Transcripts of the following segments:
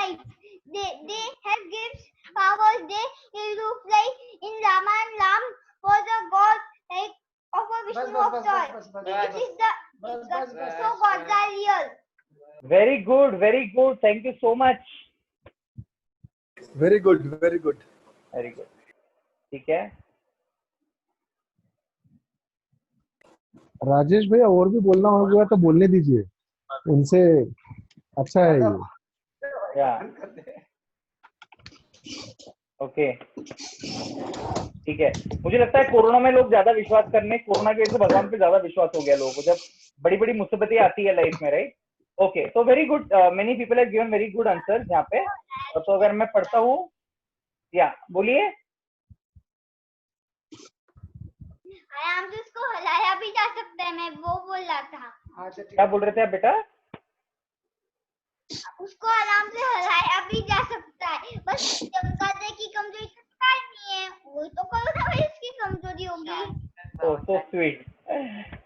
life. They have gifts, powers. They do fly in Rama, and Ram was a god like of a Vishnu of toy. It is the so gods are real. Very good, very good. Thank you so much. Very good, very good. Very good. ठीक है राजेश भैया, और भी बोलना होगा तो बोलने दीजिए, उनसे अच्छा है ये। या ओके ठीक है। मुझे लगता है कोरोना में लोग ज्यादा विश्वास करने, कोरोना की वजह से भगवान पे ज्यादा विश्वास हो गया लोगों को, जब बड़ी बड़ी मुसीबतें आती है लाइफ में, राइट? ओके, तो very good, many people have given very good answer यहाँ पे। तो अगर मैं पढ़ता हूँ, या बोलिए। आराम से उसको हिलाया भी जा सकता है, मैं वो बोल रहा था। क्या बोल रहे थे आप बेटा? उसको आराम से हिलाया भी जा सकता है, बस चमगादड़ की कमजोरी तो नहीं है, वो तो कोरोना वायरस की कमजोरी होगी। ओह सो स्वीट,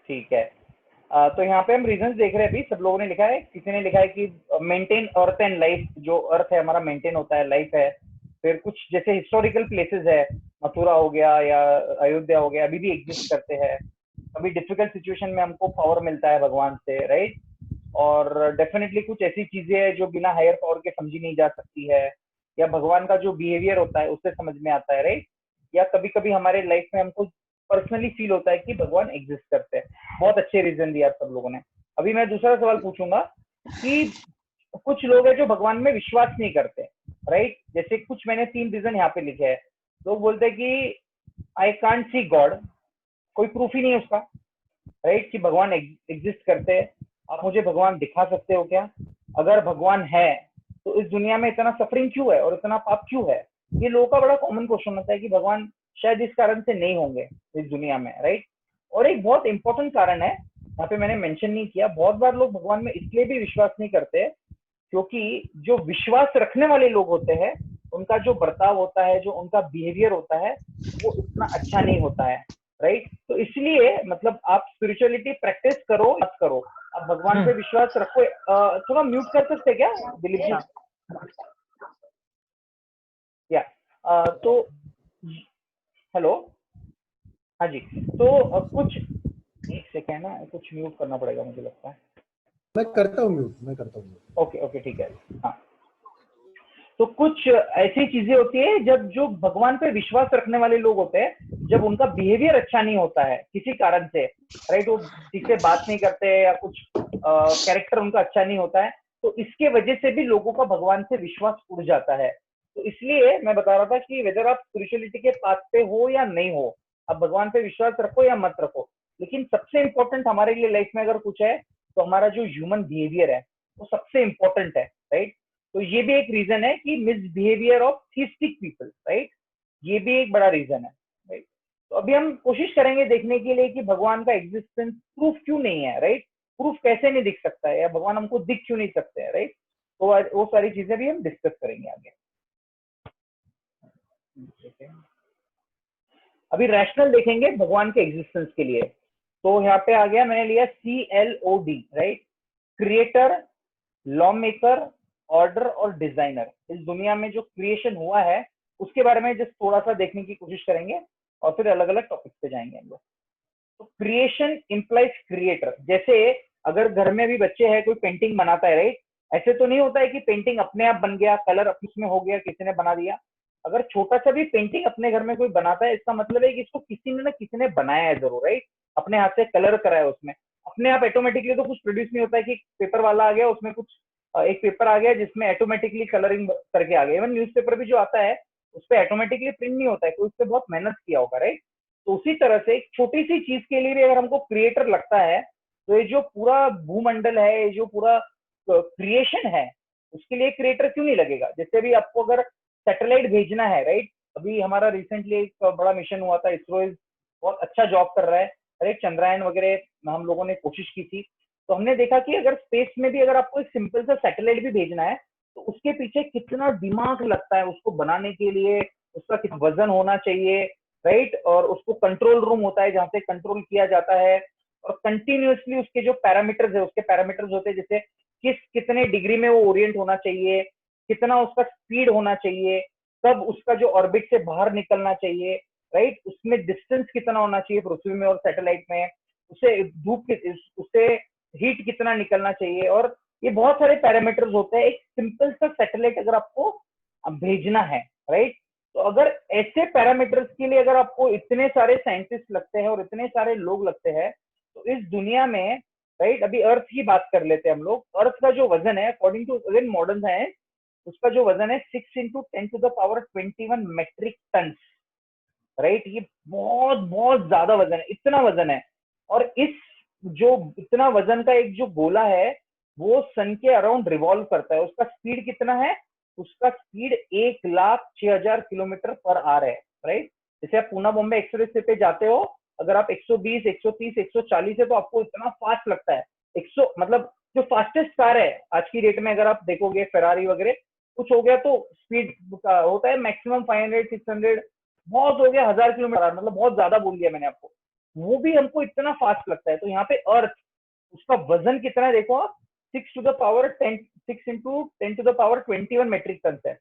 ठीक है। तो यहाँ पे हम रीजंस देख रहे हैं अभी, सब लोगों ने लिखा है। किसी ने लिखा है कि मेंटेन अर्थ एंड लाइफ, जो अर्थ है हमारा मेंटेन होता है, लाइफ है। फिर कुछ जैसे हिस्टोरिकल प्लेसेस है, मथुरा हो गया या अयोध्या हो गया, अभी भी एग्जिस्ट करते हैं। अभी डिफिकल्ट सिचुएशन में हमको पावर मिलता है भगवान से, राइट? और डेफिनेटली कुछ ऐसी चीजें हैं जो बिना हायर पावर के समझी नहीं जा सकती है, या भगवान का जो बिहेवियर होता है उससे समझ में आता है, राइट? या कभी कभी हमारे लाइफ में हमको पर्सनली फील होता है कि भगवान एग्जिस्ट करते हैं। बहुत अच्छे रीजन दिया सब लोगों ने। अभी मैं दूसरा सवाल पूछूंगा कि कुछ लोग हैं जो भगवान में विश्वास नहीं करते, राइट? जैसे कुछ मैंने 3 रीजन यहाँ पे लिखे हैं। लोग बोलते हैं कि आई कांट सी गॉड, कोई प्रूफ ही नहीं है उसका, राइट? कि भगवान एग्जिस्ट करते हैं। आप मुझे भगवान दिखा सकते हो क्या? अगर भगवान है तो इस दुनिया में इतना सफरिंग क्यों है और इतना पाप क्यों है? ये लोगों का बड़ा कॉमन क्वेश्चन होता है कि भगवान शायद इस कारण से नहीं होंगे इस दुनिया में, राइट? और एक बहुत इंपॉर्टेंट कारण है, यहाँ पे मैंने मेंशन नहीं किया, बहुत बार लोग भगवान में इसलिए भी विश्वास नहीं करते क्योंकि जो विश्वास रखने वाले लोग होते हैं उनका जो बर्ताव होता है, जो उनका बिहेवियर होता है, वो इतना अच्छा नहीं होता है, राइट? तो इसलिए मतलब आप स्पिरिचुअलिटी प्रैक्टिस करो मत करो, आप भगवान पे विश्वास रखो। थोड़ा म्यूट कर सकते क्या दिलीप जी? या तो हेलो, हाँ जी। तो कुछ एक सेकेंड ना, कुछ म्यूट करना पड़ेगा मुझे लगता है। मैं करता हूँ म्यूट, मैं करता हूँ। ओके ओके ठीक है। हाँ, तो कुछ ऐसी चीजें होती है जब जो भगवान पे विश्वास रखने वाले लोग होते हैं, जब उनका बिहेवियर अच्छा नहीं होता है किसी कारण से, राइट? वो किसी से बात नहीं करते या कुछ कैरेक्टर उनका अच्छा नहीं होता है, तो इसके वजह से भी लोगों का भगवान से विश्वास उड़ जाता है। तो इसलिए मैं बता रहा था कि वेदर आप स्पिरिचुअलिटी के पाथ पे हो या नहीं हो, आप भगवान पे विश्वास रखो या मत रखो, लेकिन सबसे इंपॉर्टेंट हमारे लिए लाइफ में अगर कुछ है तो हमारा जो ह्यूमन बिहेवियर है वो सबसे इंपॉर्टेंट है, राइट? तो ये भी एक रीजन है कि misbehaviour of theistic people, right? ये भी एक बड़ा रीजन है, राइट? तो अभी हम कोशिश करेंगे देखने के लिए कि भगवान का एग्जिस्टेंस प्रूफ क्यों नहीं है, राइट? प्रूफ कैसे नहीं दिख सकता है, या भगवान हमको दिख क्यों नहीं सकते हैं, राइट? तो वो सारी चीजें भी हम डिस्कस करेंगे आगे। अभी रैशनल देखेंगे भगवान के एग्जिस्टेंस के लिए। तो यहाँ पे आ गया, मैंने लिया CLOD, right? Creator, law maker, order और डिजाइनर। इस दुनिया में जो क्रिएशन हुआ है उसके बारे में जस्ट थोड़ा सा देखने की कोशिश करेंगे और फिर अलग अलग टॉपिक्स पे जाएंगे हम लोग। तो क्रिएशन इंप्लाइज क्रिएटर। जैसे अगर घर में भी बच्चे हैं, कोई पेंटिंग बनाता है, राइट? ऐसे तो नहीं होता है कि पेंटिंग अपने आप बन गया, कलर उसमें हो गया, किसी ने बना दिया। अगर छोटा सा भी पेंटिंग अपने घर में कोई बनाता है, इसका मतलब है कि इसको किसी ने ना किसी ने बनाया है जरूर, राइट? अपने हाथ से कलर कराया उसमें। अपने आप ऑटोमेटिकली तो कुछ प्रोड्यूस नहीं होता है कि पेपर वाला आ गया, उसमें कुछ एक पेपर आ गया जिसमें ऑटोमेटिकली कलरिंग करके आ गया। इवन न्यूज़पेपर भी जो आता है उस पर ऑटोमेटिकली प्रिंट नहीं होता है, कोई उस पर बहुत मेहनत किया होगा, राइट? तो उसी तरह से एक छोटी सी चीज के लिए भी अगर हमको क्रिएटर लगता है, तो ये जो पूरा भूमंडल है, ये जो पूरा क्रिएशन है, उसके लिए क्रिएटर क्यों नहीं लगेगा? जैसे अभी आपको अगर सैटेलाइट भेजना है, राइट? अभी हमारा रिसेंटली एक बड़ा मिशन हुआ था, इसरो बहुत अच्छा जॉब कर रहा है, राइट? चंद्रयान वगैरह हम लोगों ने कोशिश की थी। तो हमने देखा कि अगर स्पेस में भी अगर आपको एक सिंपल सा सैटेलाइट भी भेजना है तो उसके पीछे कितना दिमाग लगता है उसको बनाने के लिए, उसका कितना वजन होना चाहिए, राइट? और उसको कंट्रोल रूम होता है जहाँ से कंट्रोल किया जाता है, और कंटिन्यूअसली उसके जो पैरामीटर्स है, उसके पैरामीटर्स होते हैं, जैसे कितने डिग्री में वो ओरिएंट होना चाहिए, कितना उसका स्पीड होना चाहिए, कब उसका जो ऑर्बिट से बाहर निकलना चाहिए, राइट, उसमें डिस्टेंस कितना होना चाहिए पृथ्वी में और सैटेलाइट में, उसे धूप उससे हीट कितना निकलना चाहिए, और ये बहुत सारे पैरामीटर्स होते हैं। एक सिंपल सा सैटेलाइट अगर आपको भेजना है, राइट, तो अगर ऐसे पैरामीटर्स के लिए अगर आपको इतने सारे साइंटिस्ट लगते हैं और इतने सारे लोग लगते हैं, तो इस दुनिया में, राइट, अभी अर्थ की बात कर लेते हैं हम लोग। अर्थ का जो वजन है according to again modern science, उसका जो वजन है 6 × 10⁻⁻⁰ मेट्रिक टन, राइट। ये बहुत बहुत ज्यादा वजन है, इतना वजन है। और इस जो इतना वजन का एक जो गोला है वो सन के अराउंड रिवॉल्व करता है। उसका स्पीड कितना है? उसका स्पीड 1,06,000 किलोमीटर पर आवर है, राइट। जैसे आप पूना बॉम्बे एक्सप्रेस पे जाते हो, अगर आप 120, 130, 140 है तो आपको इतना फास्ट लगता है। 100 मतलब जो फास्टेस्ट कार है आज की डेट में, अगर आप देखोगे फेरारी वगैरह, कुछ हो गया तो स्पीड होता है मैक्सिमम 500, 600, बहुत हो गया 1000 किलोमीटर, मतलब बहुत ज्यादा बोल दिया मैंने आपको, वो भी हमको इतना फास्ट लगता है। तो यहाँ पे अर्थ, उसका वजन कितना है देखो आप, 6 × 10⁻21 मेट्रिक टन है।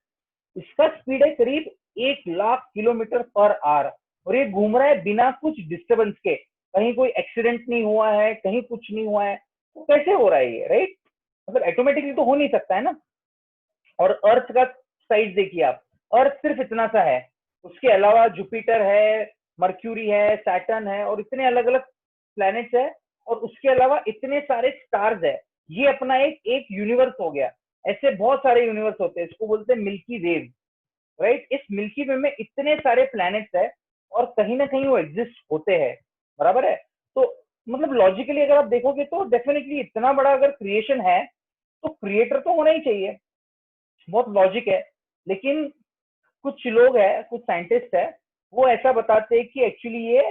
इसका स्पीड है करीब 1,00,000 किलोमीटर पर आवर, और ये घूम रहा है बिना कुछ डिस्टर्बेंस के, कहीं कोई एक्सीडेंट नहीं हुआ है, कहीं कुछ नहीं हुआ है। तो कैसे हो रहा है ये, राइट? मतलब ऑटोमेटिकली तो हो नहीं सकता है ना। और अर्थ का साइज देखिए आप, अर्थ सिर्फ इतना सा है, उसके अलावा जुपिटर है, मर्क्यूरी है, सैटर्न है, और इतने अलग अलग प्लैनेट्स है, और उसके अलावा इतने सारे स्टार्स है। ये अपना एक यूनिवर्स हो गया। ऐसे बहुत सारे यूनिवर्स होते हैं, इसको बोलते हैं मिल्की वेव, राइट। इस मिल्की वे में इतने सारे प्लैनेट्स है, और कहीं ना कहीं वो एग्जिस्ट होते हैं, बराबर है। तो मतलब लॉजिकली अगर आप देखोगे तो डेफिनेटली इतना बड़ा अगर क्रिएशन है तो क्रिएटर तो होना ही चाहिए, बहुत लॉजिक है। लेकिन कुछ लोग है, कुछ साइंटिस्ट है, वो ऐसा बताते हैं कि एक्चुअली ये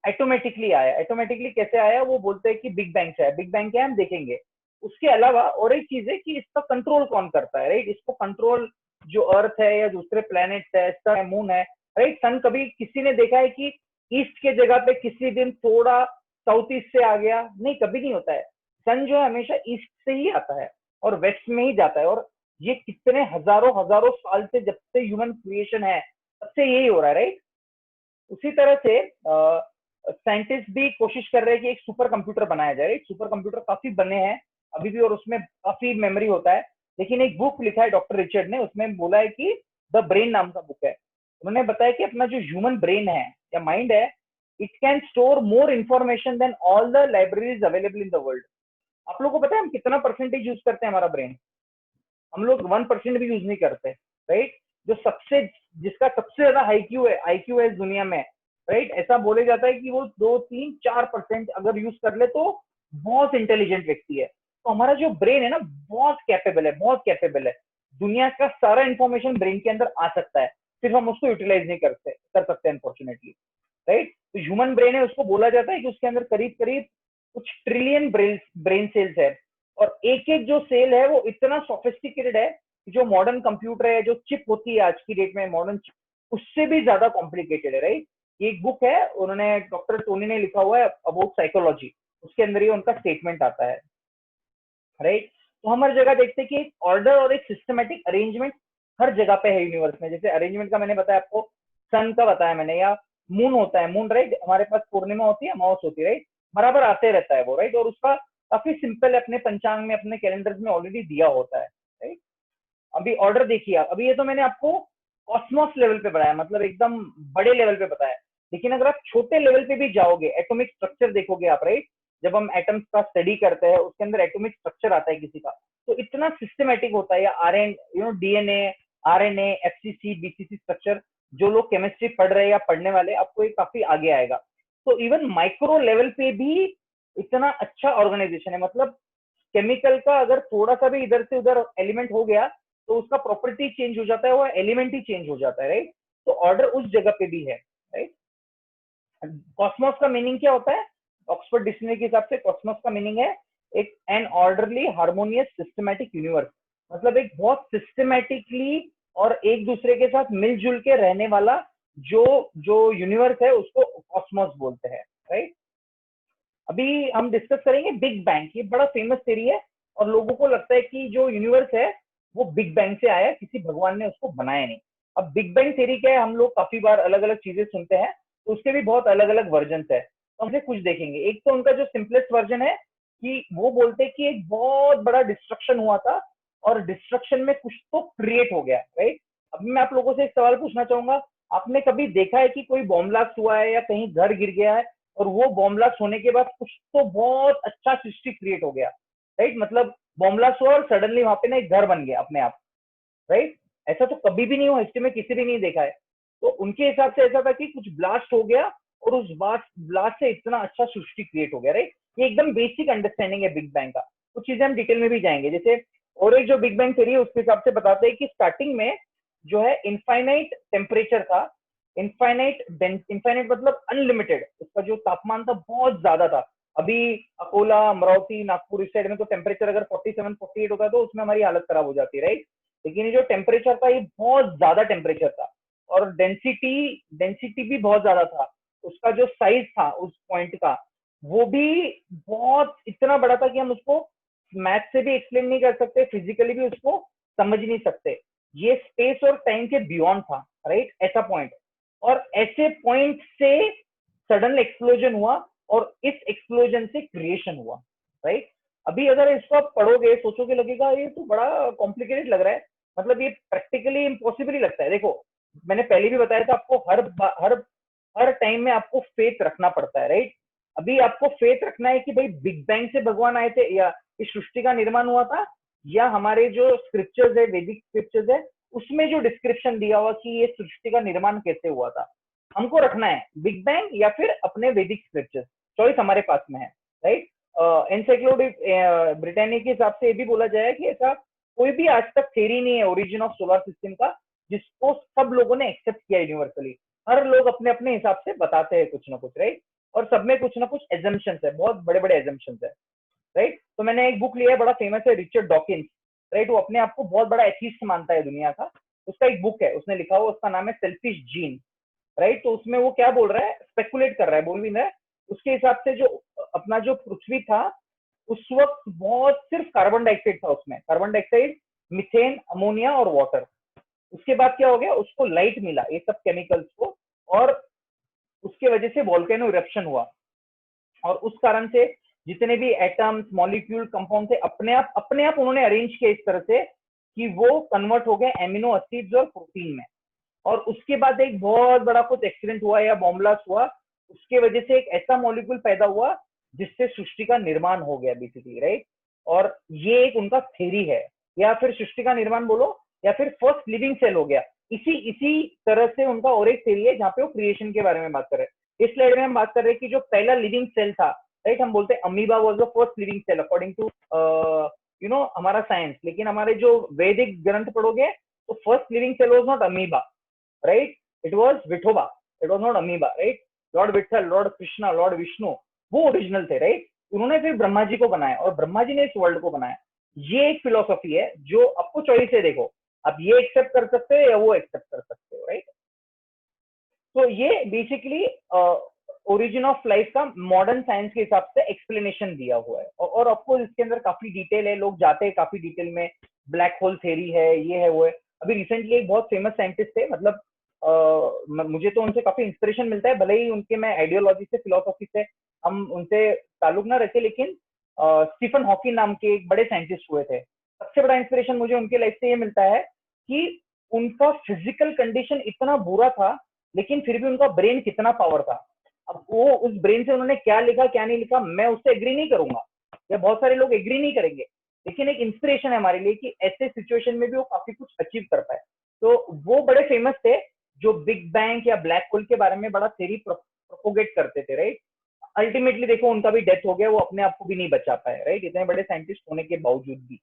ऑटोमेटिकली आया। ऑटोमेटिकली कैसे आया? वो बोलते हैं कि बिग बैंग से आया। बिग बैंग क्या है हम देखेंगे। उसके अलावा और एक चीज है कि इसका कंट्रोल कौन करता है, राइट। इसको कंट्रोल जो अर्थ है या दूसरे प्लैनेट्स है, सन है, मून है, राइट। सन कभी किसी ने देखा है कि ईस्ट के जगह पे किसी दिन थोड़ा साउथ ईस्ट से आ गया? नहीं, कभी नहीं होता है। सन जो है हमेशा ईस्ट से ही आता है और वेस्ट में ही जाता है। और ये कितने हजारों हजारों साल से, जब से ह्यूमन क्रिएशन है, तब से यही हो रहा है, राइट। उसी तरह से साइंटिस्ट भी कोशिश कर रहे हैं कि एक सुपर कंप्यूटर बनाया जाए। एक सुपर कंप्यूटर काफी बने हैं अभी भी, और उसमें काफी मेमोरी होता है। लेकिन एक बुक लिखा है डॉक्टर रिचर्ड ने, उसमें बोला है कि द ब्रेन नाम का बुक है। उन्होंने बताया कि अपना जो ह्यूमन ब्रेन है या माइंड है, it can store more information than all the libraries available in the world. आप लोगों को पता है हम कितना परसेंटेज यूज करते हैं हमारा ब्रेन? हम लोग 1% भी यूज नहीं करते, राइट। जो सबसे, जिसका सबसे ज्यादा आईक्यू है इस दुनिया में, राइट, ऐसा बोले जाता है कि वो 2, 3, 4% अगर यूज कर ले तो बहुत इंटेलिजेंट व्यक्ति है। तो हमारा जो ब्रेन है ना, बहुत कैपेबल है, बहुत कैपेबल है। दुनिया का सारा इंफॉर्मेशन ब्रेन के अंदर आ सकता है, सिर्फ हम उसको यूटिलाइज नहीं कर सकते अनफॉर्चुनेटली, राइट। तो ह्यूमन ब्रेन है, उसको बोला जाता है कि उसके अंदर करीब करीब कुछ ट्रिलियन ब्रेन सेल्स है। और एक एक जो सेल है वो इतना सोफिस्टिकेटेड है कि जो मॉडर्न कंप्यूटर है, जो चिप होती है आज की डेट में मॉडर्न चिप, उससे भी ज्यादा कॉम्प्लिकेटेड है, राइट। ये एक बुक है, उन्होंने डॉक्टर टोनी ने लिखा हुआ है अबाउट साइकोलॉजी, उसके अंदर ही उनका स्टेटमेंट आता है, राइट। तो हम हर जगह देखते हैं कि एक ऑर्डर और एक सिस्टमेटिक अरेंजमेंट हर जगह पे है यूनिवर्स में। जैसे अरेंजमेंट का मैंने बताया आपको, सन का बताया मैंने, या मून होता है, मून, राइट। हमारे पास पूर्णिमा होती है, अमावस होती है, राइट, बराबर आते रहता है वो, राइट। और उसका काफी सिंपल है, अपने पंचांग में, अपने कैलेंडर में ऑलरेडी दिया होता है, राइट। अभी ऑर्डर देखिए आप, अभी ये तो मैंने आपको कॉस्मोस लेवल पे बताया, मतलब एकदम बड़े लेवल पे बताया। लेकिन अगर आप छोटे लेवल पे भी जाओगे, एटॉमिक स्ट्रक्चर देखोगे आप, राइट, जब हम एटम्स का स्टडी करते हैं उसके अंदर एटॉमिक स्ट्रक्चर आता है किसी का, तो इतना सिस्टमेटिक होता है। या DNA, RNA, FCC, BCC structure, जो लोग केमिस्ट्री पढ़ रहे हैं या पढ़ने वाले, आपको ये काफी आगे आएगा। तो इवन माइक्रो लेवल पे भी इतना अच्छा ऑर्गेनाइजेशन है। मतलब केमिकल का अगर थोड़ा सा भी इधर से उधर एलिमेंट हो गया तो उसका प्रॉपर्टी चेंज हो जाता है, वो एलिमेंट ही चेंज हो जाता है, राइट। तो ऑर्डर उस जगह पे भी है, राइट। कॉस्मोस का मीनिंग क्या होता है? ऑक्सफोर्ड डिक्शनरी के हिसाब से कॉस्मोस का मीनिंग है एक an orderly, harmonious, systematic universe. मतलब एक बहुत सिस्टमैटिकली और एक दूसरे के साथ मिलजुल के रहने वाला जो जो यूनिवर्स है उसको कॉस्मोस बोलते हैं, राइट। अभी हम डिस्कस करेंगे बिग बैंग। ये बड़ा फेमस थ्योरी है और लोगों को लगता है कि जो यूनिवर्स है वो बिग बैंग से आया, किसी भगवान ने उसको बनाया नहीं। अब बिग बैंग थ्योरी क्या है, हम लोग काफी बार अलग अलग चीजें सुनते हैं, तो उसके भी बहुत अलग अलग वर्जन है, तो हमसे कुछ देखेंगे। एक तो उनका जो सिंपलेस्ट वर्जन है कि वो बोलते हैं कि एक बहुत बड़ा डिस्ट्रक्शन हुआ था और डिस्ट्रक्शन में कुछ तो क्रिएट हो गया, राइट। अभी मैं आप लोगों से एक सवाल पूछना चाहूंगा, आपने कभी देखा है कि कोई बॉम्ब ब्लास्ट हुआ है या कहीं घर गिर गया है और वो बॉम्ब ब्लास्ट होने के बाद कुछ तो बहुत अच्छा सृष्टि क्रिएट हो गया, राइट। मतलब बॉम्ब ब्लास्ट हुआ और सडनली वहां पे ना एक घर बन गया अपने आप, राइट। ऐसा तो कभी भी नहीं हुआ, हिस्ट्री में किसी भी नहीं देखा है। तो उनके हिसाब से ऐसा था कि कुछ ब्लास्ट हो गया और उस ब्लास्ट से इतना अच्छा सृष्टि क्रिएट हो गया, राइट। ये एकदम बेसिक अंडरस्टैंडिंग है बिग बैंग का। कुछ चीजें हम डिटेल में भी जाएंगे, जैसे और एक जो बिग बैंग थ्योरी है उसके हिसाब से बताते हैं कि स्टार्टिंग में जो है इनफाइनाइट टेम्परेचर था, इनफाइनाइट मतलब अनलिमिटेड, उसका जो तापमान था बहुत ज्यादा था। अभी अकोला, अमरावती, नागपुर इस साइड में तो टेम्परेचर अगर 47 48 होता तो उसमें हमारी हालत खराब हो जाती, राइट। लेकिन ये जो टेम्परेचर था ये बहुत ज्यादा टेम्परेचर था और डेंसिटी भी बहुत ज्यादा था। उसका जो साइज था उस पॉइंट का वो भी बहुत इतना बड़ा था कि हम उसको मैथ से भी एक्सप्लेन नहीं कर सकते, फिजिकली भी उसको समझ नहीं सकते। ये स्पेस और टाइम के बियॉन्ड था, राइट, ऐसा पॉइंट। और ऐसे पॉइंट से सडन एक्सप्लोजन हुआ और इस एक्सप्लोजन से क्रिएशन हुआ, राइट। अभी अगर इसको आप पढ़ोगे, सोचोगे, लगेगा ये तो बड़ा कॉम्प्लिकेटेड लग रहा है, मतलब ये प्रैक्टिकली इम्पॉसिबल ही लगता है। देखो मैंने पहले भी बताया था, आपको हर टाइम में आपको फेथ रखना पड़ता है, राइट। अभी आपको फेथ रखना है कि भाई बिग बैंग से भगवान आए थे या इस सृष्टि का निर्माण हुआ था, या हमारे जो स्क्रिप्चर्स है, वैदिक स्क्रिप्चर्स है, उसमें जो डिस्क्रिप्शन दिया हुआ कि ये सृष्टि का निर्माण कैसे हुआ था। हमको रखना है बिग बैंग या फिर अपने वैदिक स्क्रिप्चर्स, चॉइस हमारे पास में है, राइट। एनसाइक्लोपीडिया ब्रिटानिया के हिसाब से ये भी बोला जाए कि ऐसा कोई भी आज तक थ्योरी नहीं है ओरिजिन ऑफ सोलर सिस्टम का जिसको सब लोगों ने एक्सेप्ट किया यूनिवर्सली। हर लोग अपने अपने हिसाब से बताते हैं कुछ ना कुछ, राइट। और सब में कुछ ना कुछ एजम्पशंस है, बहुत बड़े बड़े एजम्पशंस है, राइट। तो मैंने एक बुक लिया है, बड़ा फेमस है, रिचर्ड डॉकिंस, राइट। वो अपने आप को बहुत बड़ा एथिस्ट मानता है दुनिया का। उसका एक बुक है, उसने लिखा हुआ, उसका नाम है सेल्फिश जीन, राइट। तो उसमें वो क्या बोल रहा है, स्पेकुलेट कर रहा है, बोल भी रहा है। उसके हिसाब से जो अपना जो पृथ्वी था उस वक्त बहुत सिर्फ कार्बन डाइऑक्साइड था, उसमें कार्बन डाइऑक्साइड, मिथेन, अमोनिया और वाटर। उसके बाद क्या हो गया, उसको लाइट मिला, ये सब केमिकल्स को, और उसके वजह से वोल्केनो इरप्शन हुआ। और उस कारण से जितने भी एटम्स, मॉलिक्यूल, कंपाउंड थे अपने आप उन्होंने अरेंज किया इस तरह से कि वो कन्वर्ट हो गए एमिनो एसिड्स और प्रोटीन में। और उसके बाद एक बहुत बड़ा कुछ एक्सीडेंट हुआ या बॉम्ब ब्लास्ट हुआ, उसके वजह से एक ऐसा मॉलिक्यूल पैदा हुआ जिससे सृष्टि का निर्माण हो गया बेसिकली, राइट। और ये एक उनका थ्योरी है, या फिर सृष्टि का निर्माण बोलो या फिर फर्स्ट लिविंग सेल हो गया। इसी तरह से उनका और एक थ्योरी है जहाँ पे वो क्रिएशन के बारे में बात कर रहे हैं। इस स्लाइड में हम बात कर रहे हैं कि जो पहला लिविंग सेल था, राइट, हम बोलते हैं amoeba was the first living cell according to हमारा साइंस। लेकिन हमारे जो वैदिक ग्रंथ पढ़ोगे तो first living cell was not amoeba, right? It was Vithoba. It was not amoeba, right? Lord Vitthal, lord Krishna, lord Vishnu वो ओरिजिनल थे, राइट। उन्होंने फिर ब्रह्मा जी को बनाया और ब्रह्मा जी ने इस वर्ल्ड को बनाया। ये एक फिलोसफी है जो आपको चॉइस है, देखो आप ये एक्सेप्ट कर सकते हो या वो एक्सेप्ट कर सकते हो, राइट। तो ये बेसिकली ओरिजिन ऑफ लाइफ का मॉडर्न साइंस के हिसाब से एक्सप्लेनेशन दिया हुआ है। और आपको इसके अंदर काफी डिटेल है, लोग जाते हैं काफी डिटेल में, ब्लैक होल थ्योरी है, ये है वो है। अभी रिसेंटली एक बहुत फेमस साइंटिस्ट थे, मतलब मुझे तो उनसे काफी इंस्पिरेशन मिलता है, भले ही उनके मैं आइडियोलॉजी से, फिलोसॉफी से हम उनसे ताल्लुक ना रखे, लेकिन स्टीफन हॉकिंग नाम के एक बड़े साइंटिस्ट हुए थे। सबसे बड़ा इंस्पिरेशन मुझे उनके लाइफ से ये मिलता है कि उनका फिजिकल कंडीशन इतना बुरा था लेकिन फिर भी उनका ब्रेन कितना पावर था। अब वो उस ब्रेन से उन्होंने क्या लिखा क्या नहीं लिखा मैं उससे एग्री नहीं करूंगा, या बहुत सारे लोग एग्री नहीं करेंगे, लेकिन एक इंस्पिरेशन है हमारे लिए कि ऐसे सिचुएशन में भी वो काफी कुछ अचीव कर पाए। तो वो बड़े फेमस थे जो बिग बैंग या ब्लैक होल के बारे में बड़ा थ्योरी प्रोपोगेट करते थे, राइट। अल्टीमेटली देखो उनका भी डेथ हो गया, वो अपने आप को भी नहीं बचा पाए, राइट, इतने बड़े साइंटिस्ट होने के बावजूद भी।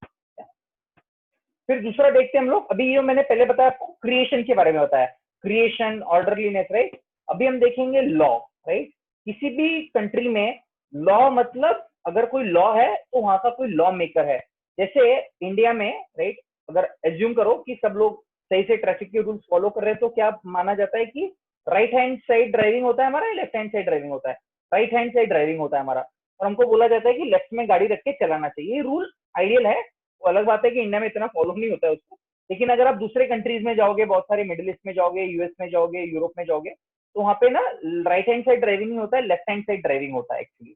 फिर दूसरा देखते हैं हम लोग, अभी ये मैंने पहले बताया आपको क्रिएशन के बारे में बताया, क्रिएशन, ऑर्डरलीनेस, राइट। अभी हम देखेंगे लॉ, राइट। किसी भी कंट्री में लॉ मतलब अगर कोई लॉ है तो वहां का कोई लॉ मेकर है। जैसे इंडिया में, राइट, अगर एज्यूम करो कि सब लोग सही से ट्रैफिक के रूल्स फॉलो कर रहे हैं तो क्या माना जाता है कि राइट हैंड साइड ड्राइविंग होता है हमारा या लेफ्ट हैंड साइड ड्राइविंग होता है? राइट हैंड साइड ड्राइविंग होता है हमारा। और हमको बोला जाता है कि लेफ्ट में गाड़ी रख के चलाना चाहिए। ये रूल आइडियल है वो अलग बात है कि इंडिया में इतना फॉलो नहीं होता है उसको, लेकिन अगर आप दूसरे कंट्रीज में जाओगे, बहुत सारे मिडिल ईस्ट में जाओगे, यूएस में जाओगे, यूरोप में जाओगे, तो वहाँ पे ना राइट हैंड साइड ड्राइविंग नहीं होता है, लेफ्ट हैंड साइड ड्राइविंग होता है एक्चुअली।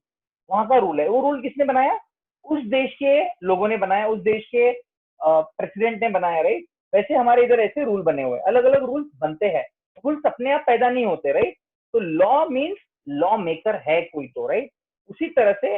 वहाँ का रूल है। वो रूल किसने बनाया? उस देश के लोगों ने बनाया, उस देश के प्रेसिडेंट ने बनाया, राइट। वैसे हमारे इधर ऐसे रूल बने हुए हैं, अलग अलग रूल्स बनते हैं, रूल्स अपने आप पैदा नहीं होते, राइट। तो लॉ मीन्स लॉ मेकर है कोई तो, राइट। उसी तरह से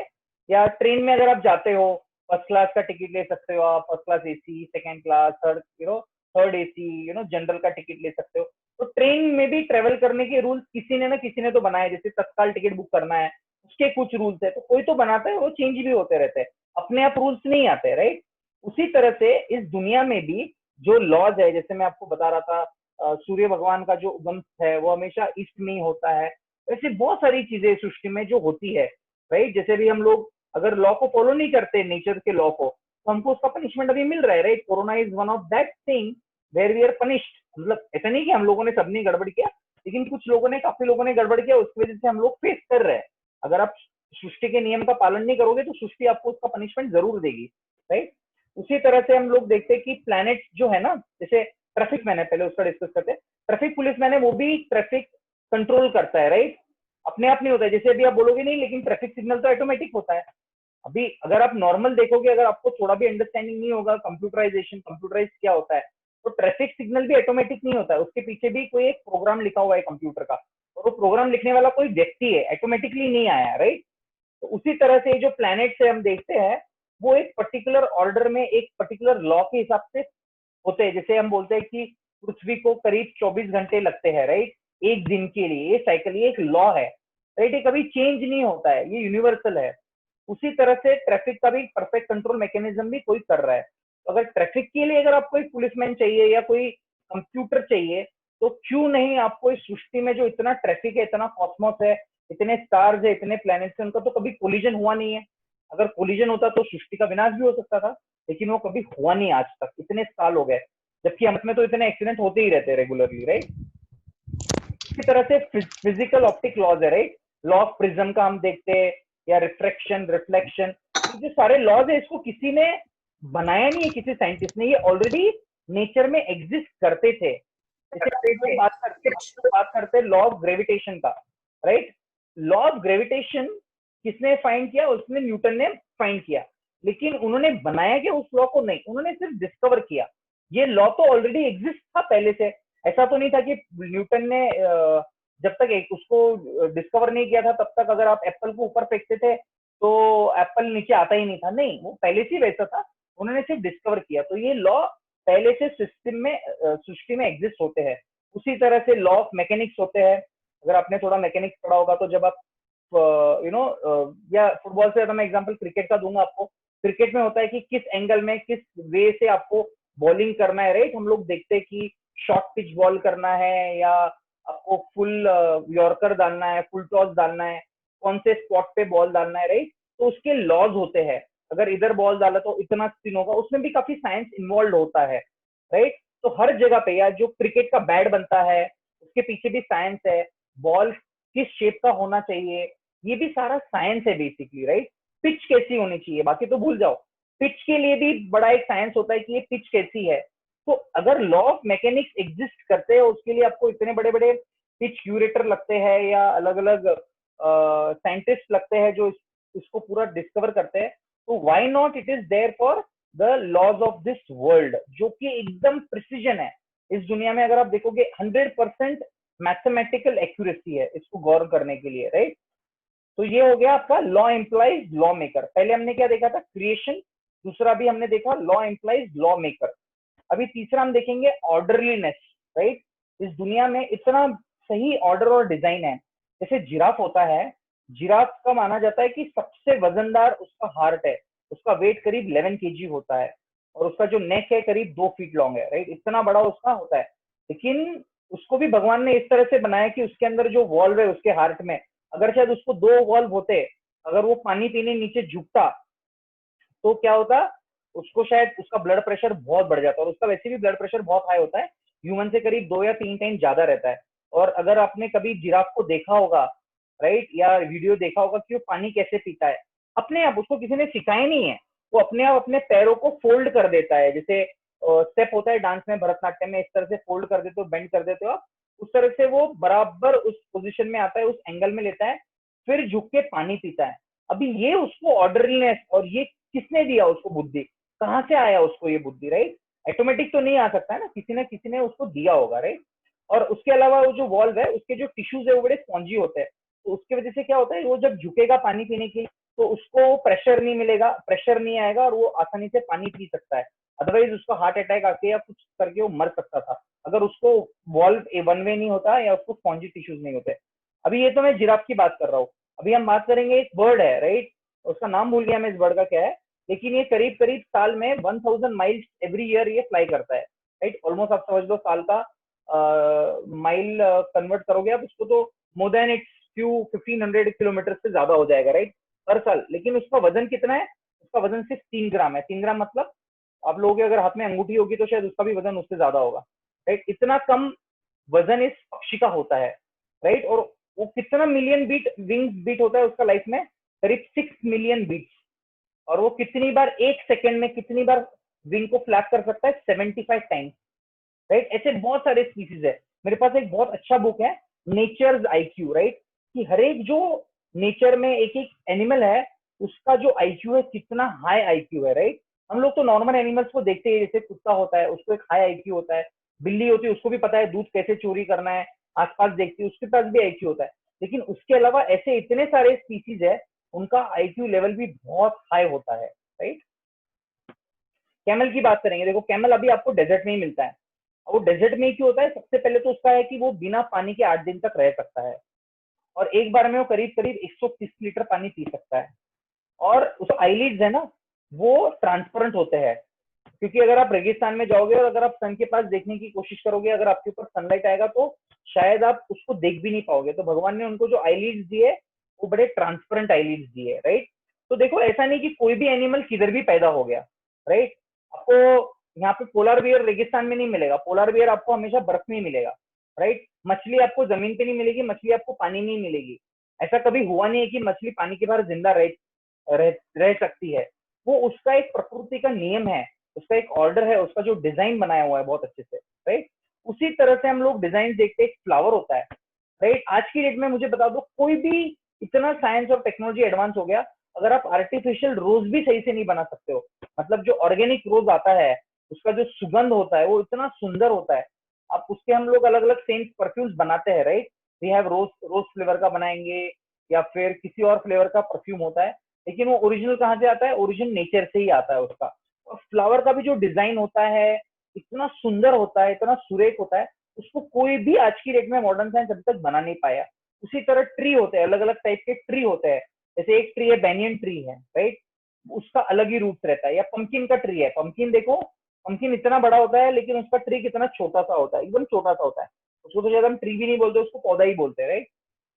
या ट्रेन में अगर आप जाते हो, फर्स्ट क्लास का टिकट ले सकते हो आप, first class AC, second class, third AC, general का टिकट ले सकते हो। तो ट्रेन में भी ट्रेवल करने के रूल्स किसी ने ना किसी ने तो बनाए, जैसे तत्काल टिकट बुक करना है उसके कुछ रूल्स है, तो कोई तो बनाता है, वो चेंज भी होते रहते हैं, अपने आप रूल्स नहीं आते, राइट। उसी तरह से इस दुनिया में भी जो लॉज है, जैसे मैं आपको बता रहा था, सूर्य भगवान का जो उगम है वो हमेशा ईस्ट में ही होता है। ऐसे बहुत सारी चीजें सृष्टि में जो होती है, राइट। जैसे भी हम लोग अगर लॉ को फॉलो नहीं करते, नेचर के लॉ को, तो हमको उसका पनिशमेंट अभी मिल रहा है, right. Corona is one of that thing where we are punished. मतलब ऐसा नहीं कि हम लोगों ने सबने गड़बड़ किया, लेकिन कुछ लोगों ने, काफी लोगों ने गड़बड़ किया, उसकी वजह से हम लोग फेस कर रहे हैं। अगर आप सृष्टि के नियम का पालन नहीं करोगे तो सृष्टि आपको उसका पनिशमेंट जरूर देगी, राइट। उसी तरह से हम लोग देखते हैं कि प्लैनेट जो है ना, जैसे ट्रैफिक मैन है, पहले उसका डिस्कस करते हैं। ट्रैफिक पुलिस मैन है, वो भी ट्रैफिक कंट्रोल करता है, राइट। अपने आप नहीं होता है, जैसे अभी आप बोलोगे नहीं, लेकिन ट्रैफिक सिग्नल तो ऑटोमेटिक होता है। अभी अगर आप नॉर्मल देखोगे, अगर आपको थोड़ा भी अंडरस्टैंडिंग नहीं होगा कंप्यूटराइजेशन, कंप्यूटराइज क्या होता है, तो ट्रैफिक सिग्नल भी ऑटोमेटिक नहीं होता है, उसके पीछे भी कोई एक प्रोग्राम लिखा हुआ है कंप्यूटर का, और वो प्रोग्राम लिखने वाला कोई व्यक्ति है, ऑटोमेटिकली नहीं आया, राइट। तो उसी तरह से जो प्लैनेट से हम देखते हैं, वो एक पर्टिकुलर ऑर्डर में, एक पर्टिकुलर लॉ के हिसाब से होते हैं। जैसे हम बोलते हैं कि पृथ्वी को करीब 24 घंटे लगते हैं, राइट, एक दिन के लिए। ये साइकिल, ये एक लॉ है, राइट, ये कभी चेंज नहीं होता है, ये यूनिवर्सल है। उसी तरह से ट्रैफिक का भी परफेक्ट कंट्रोल मैकेनिज्म भी कोई कर रहा है। तो अगर ट्रैफिक के लिए अगर आपको एक पुलिसमैन चाहिए या कोई कंप्यूटर चाहिए, तो क्यों नहीं आपको इस सृष्टि में जो इतना ट्रैफिक है, इतना कॉस्मोस है, इतने स्टार्स है, इतने प्लैनेट्स है, उनका तो कभी कोलिजन हुआ नहीं है। अगर कोलिजन होता तो सृष्टि का विनाश भी हो सकता था, लेकिन वो कभी हुआ नहीं आज तक, इतने साल हो गए। जबकि हम में तो इतने एक्सीडेंट होते ही रहते हैं रेगुलरली, राइट। इसी तरह से फिजिकल ऑप्टिक लॉज है, राइट। लॉ ऑफ प्रिज्म का हम देखते हैं, या रिफ्रैक्शन, रिफ्लेक्शन, जो सारे लॉज है, इसको किसी ने बनाया नहीं है, किसी साइंटिस्ट ने, ये ऑलरेडी नेचर में एग्जिस्ट करते थे। जैसे बात करते लॉ ऑफ ग्रेविटेशन का, राइट। लॉ ऑफ ग्रेविटेशन किसने फाइंड किया? उसने, न्यूटन ने फाइंड किया, लेकिन उन्होंने बनाया क्या उस लॉ को? नहीं, उन्होंने सिर्फ डिस्कवर किया। ये लॉ तो ऑलरेडी एग्जिस्ट था पहले से, ऐसा तो नहीं था कि न्यूटन ने जब तक उसको डिस्कवर नहीं किया था तब तक अगर आप एप्पल को ऊपर फेंकते थे तो एप्पल नीचे आता ही नहीं था। नहीं, वो पहले से वैसा था, उन्होंने सिर्फ डिस्कवर किया। तो ये लॉ पहले से सिस्टम में, सृष्टि में एग्जिस्ट होते हैं। उसी तरह से लॉ ऑफ मैकेनिक्स होते हैं। अगर आपने थोड़ा मैकेनिक्स पढ़ा होगा तो जब आप या फुटबॉल से ज्यादा मैं एग्जांपल क्रिकेट का दूंगा आपको। क्रिकेट में होता है कि किस एंगल में, किस वे से आपको बॉलिंग करना है, राइट। हम लोग देखते हैं कि शॉर्ट पिच बॉल करना है, या आपको फुल यॉर्कर डालना है, फुल टॉस डालना है, कौन से स्पॉट पे बॉल डालना है, राइट। तो उसके लॉज होते हैं, अगर इधर बॉल डाला तो इतना स्पिन होगा, उसमें भी काफी साइंस इन्वॉल्व होता है, राइट। तो हर जगह पे, या जो क्रिकेट का बैट बनता है उसके पीछे भी साइंस है, बॉल किस शेप का होना चाहिए, ये भी सारा साइंस है बेसिकली, राइट। पिच कैसी होनी चाहिए, बाकी तो भूल जाओ, पिच के लिए भी बड़ा एक साइंस होता है कि ये पिच कैसी है। तो अगर लॉ ऑफ मैकेनिक्स एग्जिस्ट करते हैं, उसके लिए आपको इतने बड़े बड़े पिच क्यूरेटर लगते हैं, या अलग अलग साइंटिस्ट लगते हैं जो इसको पूरा डिस्कवर करते हैं। तो why not it is there for the laws of this world, जो कि एकदम प्रिसीजन है इस दुनिया में। अगर आप देखोगे 100% मैथमेटिकल एक्यूरेसी है इसको गौर करने के लिए, राइट। तो ये हो गया आपका लॉ इम्प्लाइज लॉ मेकर। पहले हमने क्या देखा था? क्रिएशन। दूसरा भी हमने देखा लॉ इम्प्लाइज लॉ मेकर। अभी तीसरा हम देखेंगे ऑर्डरलीनेस, राइट। इस दुनिया में इतना सही ऑर्डर और डिजाइन है। जैसे जिराफ होता है, जिराफ का माना जाता है कि सबसे वजनदार उसका हार्ट है, उसका वेट करीब 11 kg होता है, और उसका जो नेक है करीब 2 फीट लॉन्ग है, राइट। इतना बड़ा उसका होता है। लेकिन उसको भी भगवान ने इस तरह से बनाया कि उसके अंदर जो वॉल्व है उसके हार्ट में, अगर शायद उसको 2 वॉल्व होते, अगर वो पानी पीने नीचे झुकता तो क्या होता? उसको शायद उसका ब्लड प्रेशर बहुत बढ़ जाता है, और उसका वैसे भी ब्लड प्रेशर बहुत हाई होता है, ह्यूमन से करीब 2 या 3 टाइम ज्यादा रहता है। और अगर आपने कभी जिराफ को देखा होगा, राइट, या वीडियो देखा होगा कि वो पानी कैसे पीता है, अपने आप, उसको किसी ने सिखाया नहीं है, वो अपने आप अपने पैरों को फोल्ड कर देता है, जैसे स्टेप होता है डांस में, भरतनाट्यम में, इस तरह से फोल्ड कर देते हो, बेंड कर देते हो आप, उस तरह से वो बराबर उस पोजीशन में आता है, उस एंगल में लेता है, फिर झुक के पानी पीता है। अभी ये उसको ऑर्डरलीनेस, और ये किसने दिया उसको बुद्धि, कहाँ से आया उसको ये बुद्धि, राइट? ऑटोमेटिक तो नहीं आ सकता है ना, किसी ने उसको दिया होगा, राइट? और उसके अलावा वो जो वॉल्व है उसके जो टिश्यूज है वो बड़े स्पॉन्जी होते हैं, तो उसकी वजह से क्या होता है, वो जब झुकेगा पानी पीने के लिए तो उसको प्रेशर नहीं मिलेगा, प्रेशर नहीं आएगा, और वो आसानी से पानी पी सकता है। अदरवाइज उसका हार्ट अटैक आके या कुछ करके वो मर सकता था अगर उसको वॉल्व वन वे नहीं होता या उसको स्पॉन्जी टिश्यूज नहीं होते। अभी ये तो मैं जिराफ की बात कर रहा हूँ। अभी हम बात करेंगे, एक बर्ड है, राइट? उसका नाम भूल गया मैं इस बर्ड का क्या है, लेकिन ये करीब करीब साल में 1000 माइल्स एवरी ईयर ये फ्लाई करता है, राइट? ऑलमोस्ट आप समझ लो साल का माइल कन्वर्ट करोगे आप उसको तो more than it's few 1500 kilometre से ज्यादा हो जाएगा, राइट? हर साल। लेकिन उसका वजन कितना है? उसका वजन सिर्फ 3 ग्राम है। 3 ग्राम मतलब आप लोगों के अगर हाथ में अंगूठी होगी तो शायद उसका भी वजन उससे ज्यादा होगा, राइट? इतना कम वजन इस पक्षी का होता है, राइट? और वो कितना मिलियन बीट विंग्स बीट होता है उसका लाइफ में, करीब 6 मिलियन बीट्स। और वो कितनी बार एक सेकेंड में कितनी बार विंग को फ्लैप कर सकता है? 75 टाइम्स, राइट? ऐसे बहुत सारे स्पीसीज है। मेरे पास एक बहुत अच्छा बुक है, नेचर्स आईक्यू, राइट? कि हर एक जो नेचर में एक एक एनिमल है उसका जो आईक्यू है कितना हाई आईक्यू है, राइट? हम लोग तो नॉर्मल एनिमल्स को देखते हैं, जैसे कुत्ता होता है उसको एक हाई आईक्यू होता है, बिल्ली होती है उसको भी पता है दूध कैसे चोरी करना है, आसपास देखती है उसके पास भी आईक्यू होता है। लेकिन उसके अलावा ऐसे इतने सारे स्पीसीज है उनका आईक्यू लेवल भी बहुत हाई होता है, राइट? कैमल की बात करेंगे, देखो कैमल अभी आपको डेजर्ट में ही मिलता है। वो डेजर्ट में क्यों होता है? सबसे पहले तो उसका है कि वो बिना पानी के 8 दिन तक रह सकता है, और एक बार में वो करीब करीब 130 लीटर पानी पी सकता है। और उस आईलिड्स है ना वो ट्रांसपेरेंट होते हैं, क्योंकि अगर आप रेगिस्तान में जाओगे और अगर आप सन के पास देखने की कोशिश करोगे, अगर आपके ऊपर सनलाइट आएगा तो शायद आप उसको देख भी नहीं पाओगे। तो भगवान ने उनको जो आईलिड्स दिए वो बड़े ट्रांसपेरेंट आईलिड्स दिए, राइट? तो देखो ऐसा नहीं कि कोई भी एनिमल किधर भी पैदा हो गया, राइट? आपको यहाँ पे पोलर बियर रेगिस्तान में नहीं मिलेगा, पोलर बियर आपको हमेशा बर्फ में ही मिलेगा, राइट? मछली आपको जमीन पे नहीं मिलेगी, मछली आपको पानी में ही मिलेगी। ऐसा कभी हुआ नहीं है कि मछली पानी के बाहर जिंदा रह सकती है। वो उसका एक प्रकृति का नियम है, उसका एक ऑर्डर है, उसका जो डिजाइन बनाया हुआ है बहुत अच्छे से, राइट? उसी तरह से हम लोग डिजाइन देखते हैं, एक फ्लावर होता है, राइट? आज की डेट में मुझे बता दो, कोई भी इतना साइंस और टेक्नोलॉजी एडवांस हो गया, अगर आप आर्टिफिशियल रोज भी सही से नहीं बना सकते हो, मतलब जो ऑर्गेनिक रोज आता है उसका जो सुगंध होता है वो इतना सुंदर होता है। आप उसके हम लोग अलग अलग सेंट परफ्यूम्स बनाते हैं, right? We have rose flavour का बनाएंगे या फिर किसी और फ्लेवर का परफ्यूम होता है, लेकिन वो ओरिजिनल कहाँ से आता है? ओरिजिन नेचर से ही आता है उसका। और फ्लावर का भी जो डिजाइन होता है इतना सुंदर होता है, इतना सुरेख होता है, उसको कोई भी आज की डेट में मॉडर्न साइंस अभी तक बना नहीं पाया। उसी तरह ट्री होते हैं, अलग अलग टाइप के ट्री होते हैं, जैसे एक ट्री है बैनियन ट्री है, राइट? उसका अलग ही रूट रहता है। या पंपकिन का ट्री है, पंपकिन देखो, पंपकिन इतना बड़ा होता है लेकिन उसका ट्री कितना छोटा सा होता है, एकदम छोटा सा होता है, उसको तो ज्यादा हम ट्री भी नहीं बोलते, उसको पौधा ही बोलते हैं, राइट?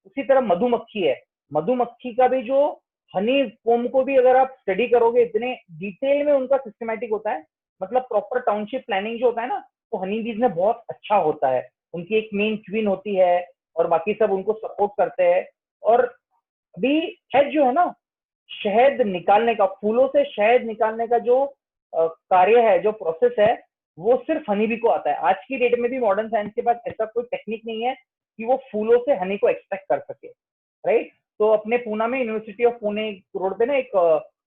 उसी तरह मधुमक्खी है, मधुमक्खी का भी जो हनी कोम को भी अगर आप स्टडी करोगे इतने डिटेल में उनका सिस्टमेटिक होता है, मतलब प्रॉपर टाउनशिप प्लानिंग जो होता है ना वो हनी बीज में बहुत अच्छा होता है। उनकी एक मेन क्वीन होती है और बाकी सब उनको सपोर्ट करते हैं। और अभी शहद जो है ना, शहद निकालने का, फूलों से शहद निकालने का जो कार्य है, जो प्रोसेस है, वो सिर्फ हनी बी को आता है। आज की डेट में भी मॉडर्न साइंस के पास ऐसा कोई टेक्निक नहीं है कि वो फूलों से हनी को एक्सट्रैक्ट कर सके, राइट? तो अपने पूना में यूनिवर्सिटी ऑफ पुणे रोड पे ना एक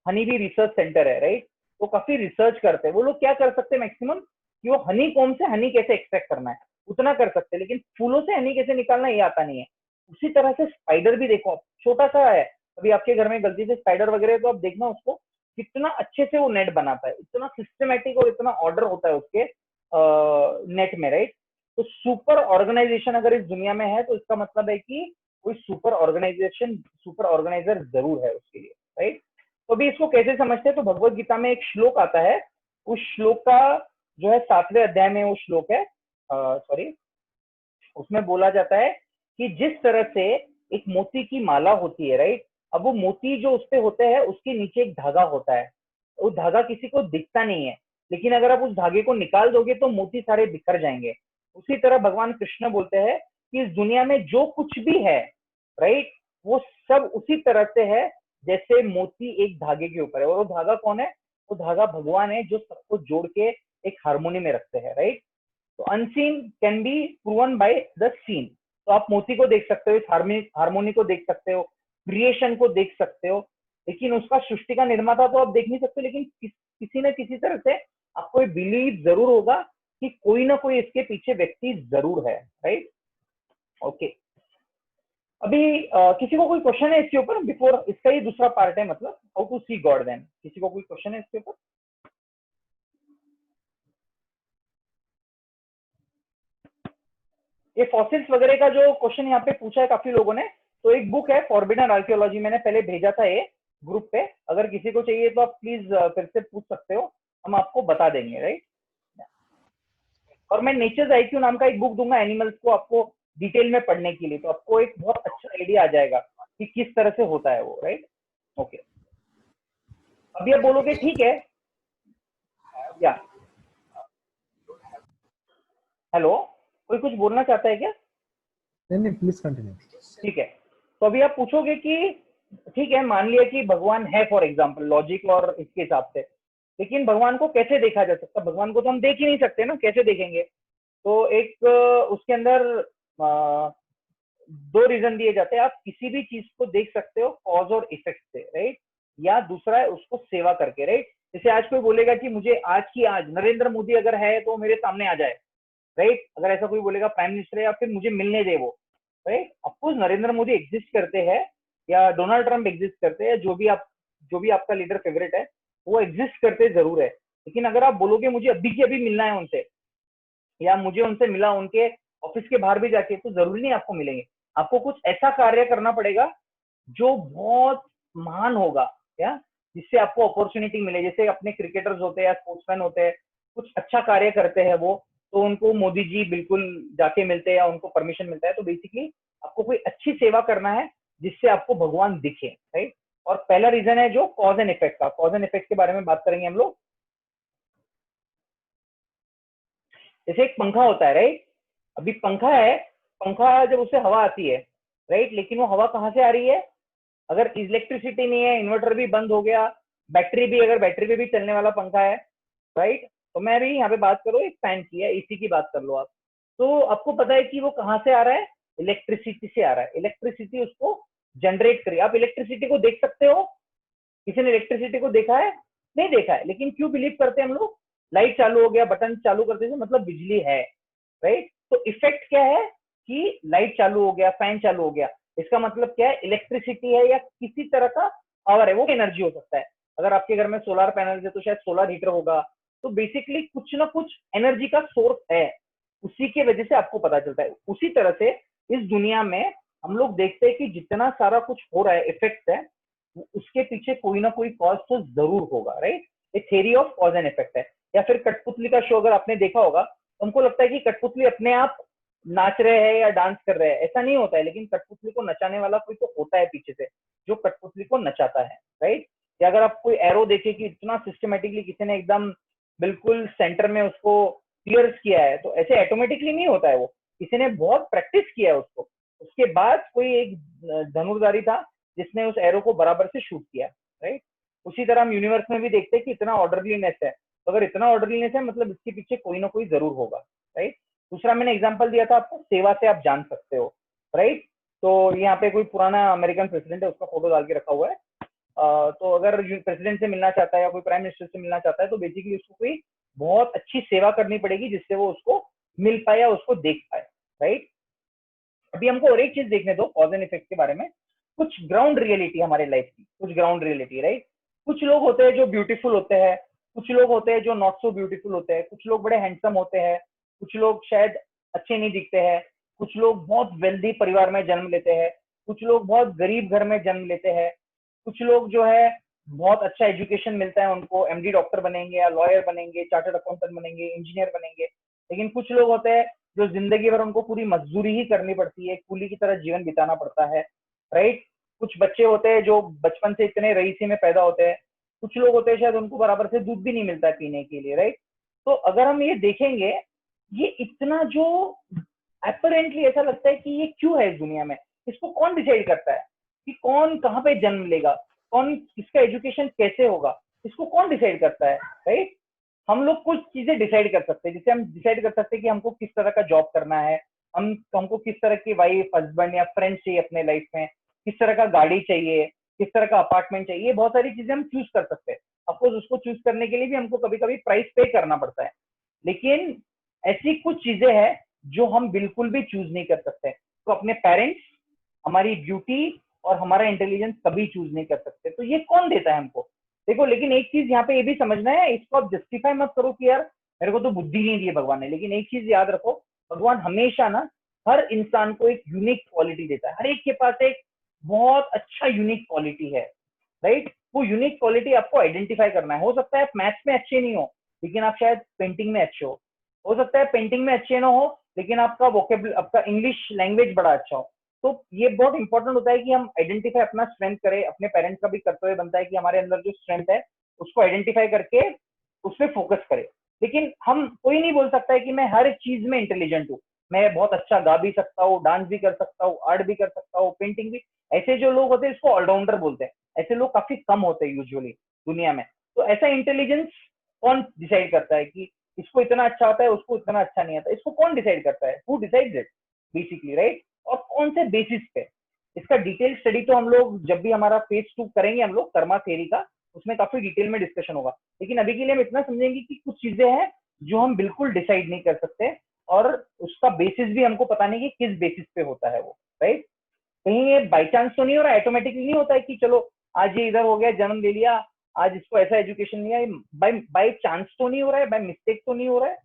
हनी बी रिसर्च सेंटर है, राइट? वो काफी रिसर्च करते हैं। वो लोग क्या कर सकते हैं मैक्सिमम कि वो हनी कॉम से हनी कैसे एक्सट्रैक्ट करना है उतना कर सकते हैं, लेकिन फूलों से हनी कैसे निकालना ये आता नहीं है। उसी तरह से स्पाइडर भी देखो, छोटा सा है, अभी आपके घर में गलती से स्पाइडर वगैरह है तो आप देखना उसको कितना अच्छे से वो नेट बनाता है, इतना सिस्टमेटिक और इतना ऑर्डर होता है उसके नेट में, राइट? तो सुपर ऑर्गेनाइजेशन अगर इस दुनिया में है तो इसका मतलब है कि कोई सुपर ऑर्गेनाइजर जरूर है उसके लिए, राइट? तो अभी इसको कैसे समझते हैं, तो भगवत गीता में एक श्लोक आता है, उस श्लोक का जो है 7वें अध्याय में वो श्लोक है, सॉरी, उसमें बोला जाता है कि जिस तरह से एक मोती की माला होती है, राइट? अब वो मोती जो उसपे होते हैं उसके नीचे एक धागा होता है, वो धागा किसी को दिखता नहीं है, लेकिन अगर आप उस धागे को निकाल दोगे तो मोती सारे बिखर जाएंगे। उसी तरह भगवान कृष्ण बोलते हैं कि इस दुनिया में जो कुछ भी है, राइट, वो सब उसी तरह से है जैसे मोती एक धागे के ऊपर है। और वो धागा कौन है? वो धागा भगवान है जो सबको जोड़ के एक हार्मोनी में रखते हैं, राइट। तो unseen can be proven by the seen. तो आप मोती को देख सकते हो, इस हार्मोनी को देख सकते हो, क्रिएशन को देख सकते हो, लेकिन उसका सृष्टि का निर्माता तो आप देख नहीं सकते, लेकिन किसी न किसी तरह से आपको ये बिलीव जरूर होगा कि कोई ना कोई इसके पीछे व्यक्ति जरूर है, राइट। ओके, अभी किसी को कोई क्वेश्चन है इसके ऊपर बिफोर? इसका ही दूसरा पार्ट है, मतलब how to see God then. किसी को कोई क्वेश्चन है इसके ऊपर? ये फॉसिल्स वगैरह का जो क्वेश्चन यहाँ पे पूछा है काफी लोगों ने, तो एक बुक है फॉरबिडन आर्कियोलॉजी, मैंने पहले भेजा था ये ग्रुप पे, अगर किसी को चाहिए तो आप प्लीज फिर से पूछ सकते हो, हम आपको बता देंगे, राइट। और मैं नेचर्स आईक्यू नाम का एक बुक दूंगा एनिमल्स को आपको डिटेल में पढ़ने के लिए, तो आपको एक बहुत अच्छा आइडिया आ जाएगा कि किस तरह से होता है वो, राइट। ओके, अभी आप बोलोगे ठीक है या हेलो, कोई कुछ बोलना चाहता है क्या? नहीं, प्लीज कंटिन्यू। ठीक है, तो अभी आप पूछोगे कि ठीक है, मान लिया कि भगवान है फॉर एग्जांपल लॉजिक और इसके हिसाब से, लेकिन भगवान को कैसे देखा जा सकता? भगवान को तो हम देख ही नहीं सकते ना, कैसे देखेंगे? तो एक उसके अंदर दो रीजन दिए जाते हैं। आप किसी भी चीज को देख सकते हो कॉज और इफेक्ट से, राइट, या दूसरा है उसको सेवा करके, राइट। जैसे आज कोई बोलेगा कि मुझे आज की आज नरेंद्र मोदी अगर है तो मेरे सामने आ जाए, राइट, अगर ऐसा कोई बोलेगा प्राइम मिनिस्टर है, या फिर मुझे मिलने दे वो, right. Of course Narendra Modi exist करते हैं या डोनाल्ड ट्रंप एग्जिस्ट करते हैं, जो भी आपका लीडर फेवरेट है वो एग्जिस्ट करते जरूर है, लेकिन अगर आप बोलोगे मुझे अभी की अभी मिलना है उनसे, या मुझे उनसे मिला उनके ऑफिस के बाहर भी जाके, तो जरूरी नहीं आपको मिलेंगे। आपको कुछ ऐसा कार्य करना पड़ेगा जो बहुत महान होगा, या जिससे आपको अपॉर्चुनिटी मिले। जैसे अपने क्रिकेटर्स होते हैं या स्पोर्ट्समैन होते हैं, कुछ अच्छा कार्य करते हैं वो, तो उनको मोदी जी बिल्कुल जाके मिलते हैं या उनको परमिशन मिलता है। तो बेसिकली आपको कोई अच्छी सेवा करना है जिससे आपको भगवान दिखे, राइट। और पहला रीजन है जो कॉज एंड इफेक्ट का। कॉज एंड इफेक्ट के बारे में बात करेंगे हम लोग। जैसे एक पंखा होता है, राइट, अभी पंखा है, पंखा जब उससे हवा आती है, राइट, लेकिन वो हवा कहाँ से आ रही है? अगर इलेक्ट्रिसिटी नहीं है, इन्वर्टर भी बंद हो गया, बैटरी भी, अगर बैटरी पे भी चलने वाला पंखा है, राइट, तो मैं भी यहाँ पे बात करूँ एक फैन की है, एसी की बात कर लो आप, तो आपको पता है कि वो कहाँ से आ रहा है? इलेक्ट्रिसिटी से आ रहा है। इलेक्ट्रिसिटी उसको जनरेट करी। आप इलेक्ट्रिसिटी को देख सकते हो? किसी ने इलेक्ट्रिसिटी को देखा है? नहीं देखा है, लेकिन क्यों बिलीव करते हैं हम लोग? लाइट चालू हो गया, बटन चालू करते थे, मतलब बिजली है, राइट। तो इफेक्ट क्या है कि लाइट चालू हो गया, फैन चालू हो गया, इसका मतलब क्या है? इलेक्ट्रिसिटी है या किसी तरह का पावर है, वो एनर्जी हो सकता है। अगर आपके घर में सोलर पैनल है तो शायद सोलर हीटर होगा। तो बेसिकली कुछ ना कुछ एनर्जी का सोर्स है, उसी के वजह से आपको पता चलता है। उसी तरह से इस दुनिया में हम लोग देखते हैं कि जितना सारा कुछ हो रहा है, इफेक्ट है, उसके पीछे कोई ना कोई कॉज तो जरूर होगा, राइट। ये theory of cause and effect है। या फिर कठपुतली का शो अगर आपने देखा होगा, तो हमको लगता है कि कठपुतली अपने आप नाच रहे हैं या डांस कर रहे हैं, ऐसा नहीं होता है, लेकिन कठपुतली को नचाने वाला कोई तो होता है पीछे से, जो कठपुतली को नचाता है, राइट। या अगर आप कोई एरो देखे कि इतना सिस्टमेटिकली किसी ने एकदम बिल्कुल सेंटर में उसको पियर्स किया है, तो ऐसे ऑटोमेटिकली नहीं होता है, वो किसी ने बहुत प्रैक्टिस किया है उसको। उसके बाद कोई एक धनुर्धारी था जिसने उस एरो को बराबर से शूट किया, राइट। उसी तरह हम यूनिवर्स में भी देखते हैं कि इतना ऑर्डरलीनेस है, तो अगर इतना ऑर्डरलीनेस है मतलब इसके पीछे कोई ना कोई जरूर होगा, राइट। दूसरा मैंने एग्जांपल दिया था आपको, सेवा से आप जान सकते हो, राइट। तो यहाँ पे कोई पुराना अमेरिकन प्रेसिडेंट है, उसका फोटो डाल के रखा हुआ है। तो अगर प्रेसिडेंट से मिलना चाहता है या कोई प्राइम मिनिस्टर से मिलना चाहता है, तो बेसिकली उसको कोई बहुत अच्छी सेवा करनी पड़ेगी जिससे वो उसको मिल पाए या उसको देख पाए, राइट। अभी हमको और एक चीज देखने दो कॉज एंड इफेक्ट के बारे में, कुछ ग्राउंड रियलिटी हमारे लाइफ की, कुछ ग्राउंड रियलिटी, राइट। कुछ लोग होते हैं जो ब्यूटीफुल होते हैं, कुछ लोग होते हैं जो नॉट सो ब्यूटीफुल होते हैं, कुछ लोग बड़े हैंडसम होते हैं, कुछ लोग शायद अच्छे नहीं दिखते हैं, कुछ लोग बहुत वेल्दी परिवार में जन्म लेते हैं, कुछ लोग बहुत गरीब घर में जन्म लेते हैं, कुछ लोग जो है बहुत अच्छा एजुकेशन मिलता है उनको, एमडी डॉक्टर बनेंगे या लॉयर बनेंगे, चार्टर्ड अकाउंटेंट बनेंगे, इंजीनियर बनेंगे। लेकिन कुछ लोग होते हैं जो जिंदगी भर उनको पूरी मजदूरी ही करनी पड़ती है, कूली की तरह जीवन बिताना पड़ता है, राइट। कुछ बच्चे होते हैं जो बचपन से इतने रईसी में पैदा होते हैं, कुछ लोग होते हैं शायद उनको बराबर से दूध भी नहीं मिलता है पीने के लिए, राइट। तो अगर हम ये देखेंगे, ये इतना जो अपरेंटली ऐसा लगता है कि ये क्यों है इस दुनिया में, इसको कौन डिसाइड करता है कि कौन कहाँ पे जन्म लेगा, कौन किसका एजुकेशन कैसे होगा, इसको कौन डिसाइड करता है, राइट? हम लोग कुछ चीजें डिसाइड कर सकते हैं, जैसे हम डिसाइड कर सकते हैं कि हमको किस तरह का जॉब करना है, हमको किस तरह की वाइफ, हस्बैंड या फ्रेंड चाहिए अपने लाइफ में, किस तरह का गाड़ी चाहिए, किस तरह का अपार्टमेंट चाहिए, बहुत सारी चीजें हम चूज कर सकते हैं। ऑफकोर्स उसको चूज करने के लिए भी हमको कभी कभी प्राइस पे करना पड़ता है, लेकिन ऐसी कुछ चीजें हैं जो हम बिल्कुल भी चूज नहीं कर सकते। तो अपने पेरेंट्स, हमारी ब्यूटी और हमारा इंटेलिजेंस कभी चूज नहीं कर सकते। तो ये कौन देता है हमको? देखो, लेकिन एक चीज यहाँ पे ये भी समझना है, इसको आप जस्टिफाई मत करो कि यार मेरे को तो बुद्धि नहीं दी है भगवान ने, लेकिन एक चीज याद रखो, भगवान हमेशा ना हर इंसान को एक यूनिक क्वालिटी देता है। हर एक के पास एक बहुत अच्छा यूनिक क्वालिटी है, राइट? वो यूनिक क्वालिटी आपको आइडेंटिफाई करना है। हो सकता है आप मैथ्स में अच्छे नहीं हो, लेकिन आप शायद पेंटिंग में अच्छे हो सकता है पेंटिंग में अच्छे ना हो, लेकिन आपका वोकेबुलरी, आपका इंग्लिश लैंग्वेज बड़ा अच्छा हो। तो ये बहुत इंपॉर्टेंट होता है कि हम आइडेंटिफाई अपना स्ट्रेंथ करें। अपने पेरेंट्स का भी कर्तव्य बनता है कि हमारे अंदर जो स्ट्रेंथ है उसको आइडेंटिफाई करके उस पर फोकस करें। लेकिन हम, कोई नहीं बोल सकता है कि मैं हर चीज में इंटेलिजेंट हूँ, मैं बहुत अच्छा गा भी सकता हूँ, डांस भी कर सकता हूँ, आर्ट भी कर सकता हूँ, पेंटिंग भी। ऐसे जो लोग होते हैं इसको ऑलराउंडर बोलते हैं। ऐसे लोग काफी कम होते हैं यूजुअली दुनिया में। तो ऐसा इंटेलिजेंस कौन डिसाइड करता है कि इसको इतना अच्छा आता है, उसको इतना अच्छा नहीं आता? इसको कौन डिसाइड करता है? Who decides it basically, right? और कौन से बेसिस पे? इसका डिटेल स्टडी तो हम लोग जब भी हमारा फेज 2 करेंगे, हम लोग कर्मा थ्योरी का, उसमें काफी डिटेल में डिस्कशन होगा। लेकिन अभी के लिए हम इतना समझेंगे कि कुछ चीजें हैं जो हम बिल्कुल डिसाइड नहीं कर सकते, और उसका बेसिस भी हमको पता नहीं कि किस बेसिस पे होता है वो, राइट? कहीं ये बाई चांस तो नहीं हो रहा, ऑटोमेटिकली नहीं होता है कि चलो आज ये इधर हो गया, जन्म ले लिया, आज इसको ऐसा एजुकेशन लिया। बाई चांस तो नहीं हो रहा है, बाय मिस्टेक तो नहीं हो रहा है।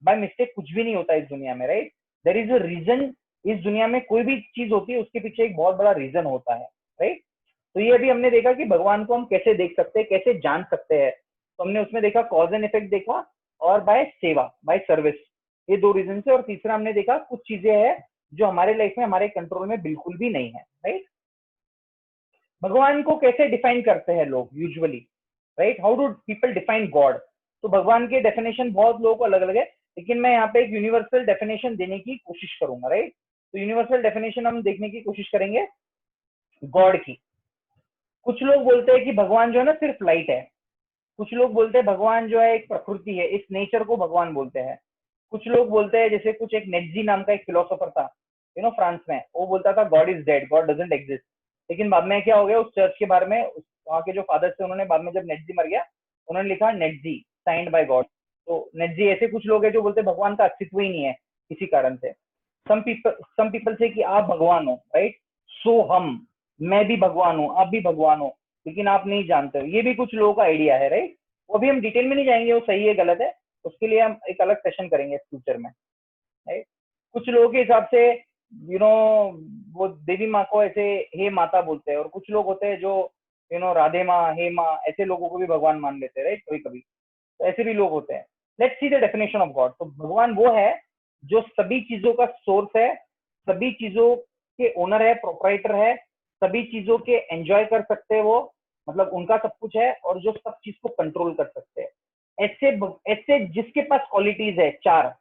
बाय मिस्टेक कुछ भी नहीं होता इस दुनिया में, right? There is a reason. इस दुनिया में कोई भी चीज होती है उसके पीछे एक बहुत बड़ा रीजन होता है, राइट? तो ये अभी हमने देखा कि भगवान को हम कैसे देख सकते हैं, कैसे जान सकते हैं। तो हमने उसमें देखा कॉज एंड इफेक्ट देखा, और बाय सेवा, बाय सर्विस, ये 2 रीजन से। और तीसरा हमने देखा कुछ चीजें हैं जो हमारे लाइफ में, हमारे कंट्रोल में बिल्कुल भी नहीं है, राइट? भगवान को कैसे डिफाइन करते हैं लोग usually, right? How do people define God? तो भगवान के डेफिनेशन बहुत लोगों को अलग अलग है, लेकिन मैं यहाँ पे एक यूनिवर्सल डेफिनेशन देने की कोशिश करूंगा, राइट? तो यूनिवर्सल डेफिनेशन हम देखने की कोशिश करेंगे गॉड की। कुछ लोग बोलते हैं कि भगवान जो है ना सिर्फ लाइट है। कुछ लोग बोलते हैं भगवान जो है एक प्रकृति है, इस नेचर को भगवान बोलते हैं। कुछ लोग बोलते हैं, जैसे कुछ एक नेटजी नाम का एक फिलोसोफर था, फ्रांस में, वो बोलता था God is dead, God doesn't exist. लेकिन बाद में क्या हो गया, उस चर्च के बारे में, वहाँ के जो फादर थे, उन्होंने बाद में जब नेटजी मर गया, उन्होंने लिखा नेटजी साइंड बाय गॉड। तो नेटजी, ऐसे कुछ लोग हैं जो बोलते हैं भगवान का अस्तित्व ही नहीं है किसी कारण से। सम पीपल से कि आप भगवान हो, राइट? सो हम, मैं भी भगवान हूँ, आप भी भगवान हो, लेकिन आप नहीं जानते हो। ये भी कुछ लोगों का आइडिया है, राइट? वो भी हम डिटेल में नहीं जाएंगे वो सही है गलत है, उसके लिए हम एक अलग सेशन करेंगे फ्यूचर में, राइट? कुछ लोगों के हिसाब से वो देवी माँ को ऐसे हे माता बोलते हैं, और कुछ लोग होते हैं जो राधे माँ, हे माँ, ऐसे लोगों को भी भगवान मान लेते हैं, राइट? कभी कभी तो ऐसे भी लोग होते हैं। Let's see the definition of God. तो भगवान वो है जो सभी चीजों का सोर्स है, सभी चीजों के ओनर है, प्रोप्राइटर है, सभी चीजों के एंजॉय कर सकते हैं वो, मतलब उनका सब कुछ है, और जो सब चीज को कंट्रोल कर सकते हैं। ऐसे जिसके पास क्वालिटीज है 4,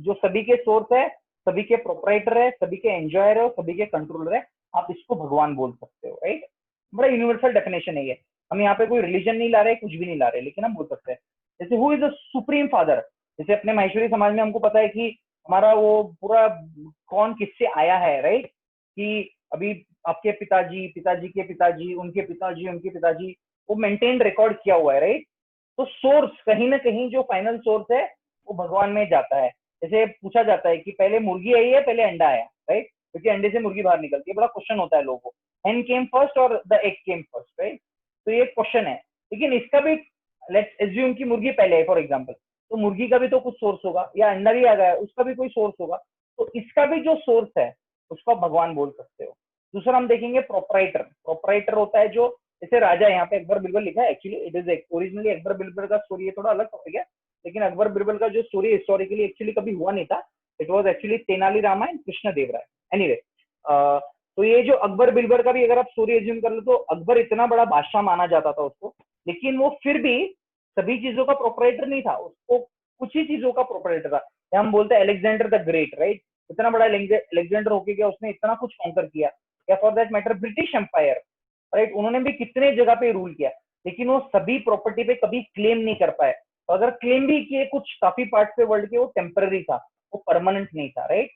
जो सभी के सोर्स है, सभी के प्रोप्राइटर है, सभी के एंजॉयर है और सभी के कंट्रोलर है, आप इसको भगवान बोल सकते हो, राइट? बड़ा यूनिवर्सल डेफिनेशन है ये। हम यहाँ पे कोई रिलीजन नहीं ला रहे, कुछ भी नहीं ला रहे, लेकिन हम बोल सकते हैं। जैसे who is the supreme father, जैसे अपने माहेश्वरी समाज में हमको पता है कि हमारा वो पूरा कौन किससे आया है, राइट? कि अभी आपके पिताजी, पिताजी के पिताजी, उनके पिताजी, उनके पिताजी, वो मेंटेन रिकॉर्ड किया हुआ है, राइट? तो सोर्स, कहीं ना कहीं जो फाइनल सोर्स है वो भगवान में जाता है। जैसे पूछा जाता है कि पहले मुर्गी आई है, पहले अंडा आया, राइट? क्योंकि अंडे से मुर्गी बाहर निकलती है, बड़ा क्वेश्चन होता है लोगों को, hen came first और the egg came first, right? तो ये क्वेश्चन है। लेकिन इसका भी लेट्स एज्यूम कि मुर्गी पहले है फॉर एग्जांपल, तो मुर्गी का भी तो कुछ सोर्स होगा, या अंडा भी आ गया, उसका भी कोई सोर्स होगा। तो इसका भी जो सोर्स है उसको भगवान बोल सकते हो। दूसरा हम देखेंगे प्रोप्राइटर। प्रोप्राइटर होता है जो, जैसे राजा, यहाँ पे अकबर बिरबल लिखा है, actually it is originally Akbar Birbal का स्टोरी है, थोड़ा अलग टॉपिक है, लेकिन अकबर बिरबल का जो स्टोरी हिस्टोरिकली एक्चुअली कभी हुआ नहीं था। It was actually Tenali Rama and Krishna Deva Raya. Anyway, तो ये जो अकबर बिरबल का भी अगर आप स्टोरी एज्यूम कर लो, तो अकबर इतना बड़ा बादशाह माना जाता था उसको, लेकिन वो फिर भी सभी चीजों का प्रोपराइटर नहीं था, उसको कुछ ही चीजों का प्रोपराइटर था। हम बोलते हैं अलेक्जेंडर द ग्रेट, राइट? इतना बड़ा अलेक्जेंडर होके गया, उसने इतना कुछ कॉन्कर किया, या for that matter British Empire, right? उन्होंने भी कितने जगह पे रूल किया। लेकिन वो सभी प्रॉपर्टी पे कभी क्लेम नहीं कर पाए। तो अगर क्लेम भी किए कुछ काफी पार्ट पे वर्ल्ड के, वो टेम्पररी था, वो परमानेंट नहीं था, राइट।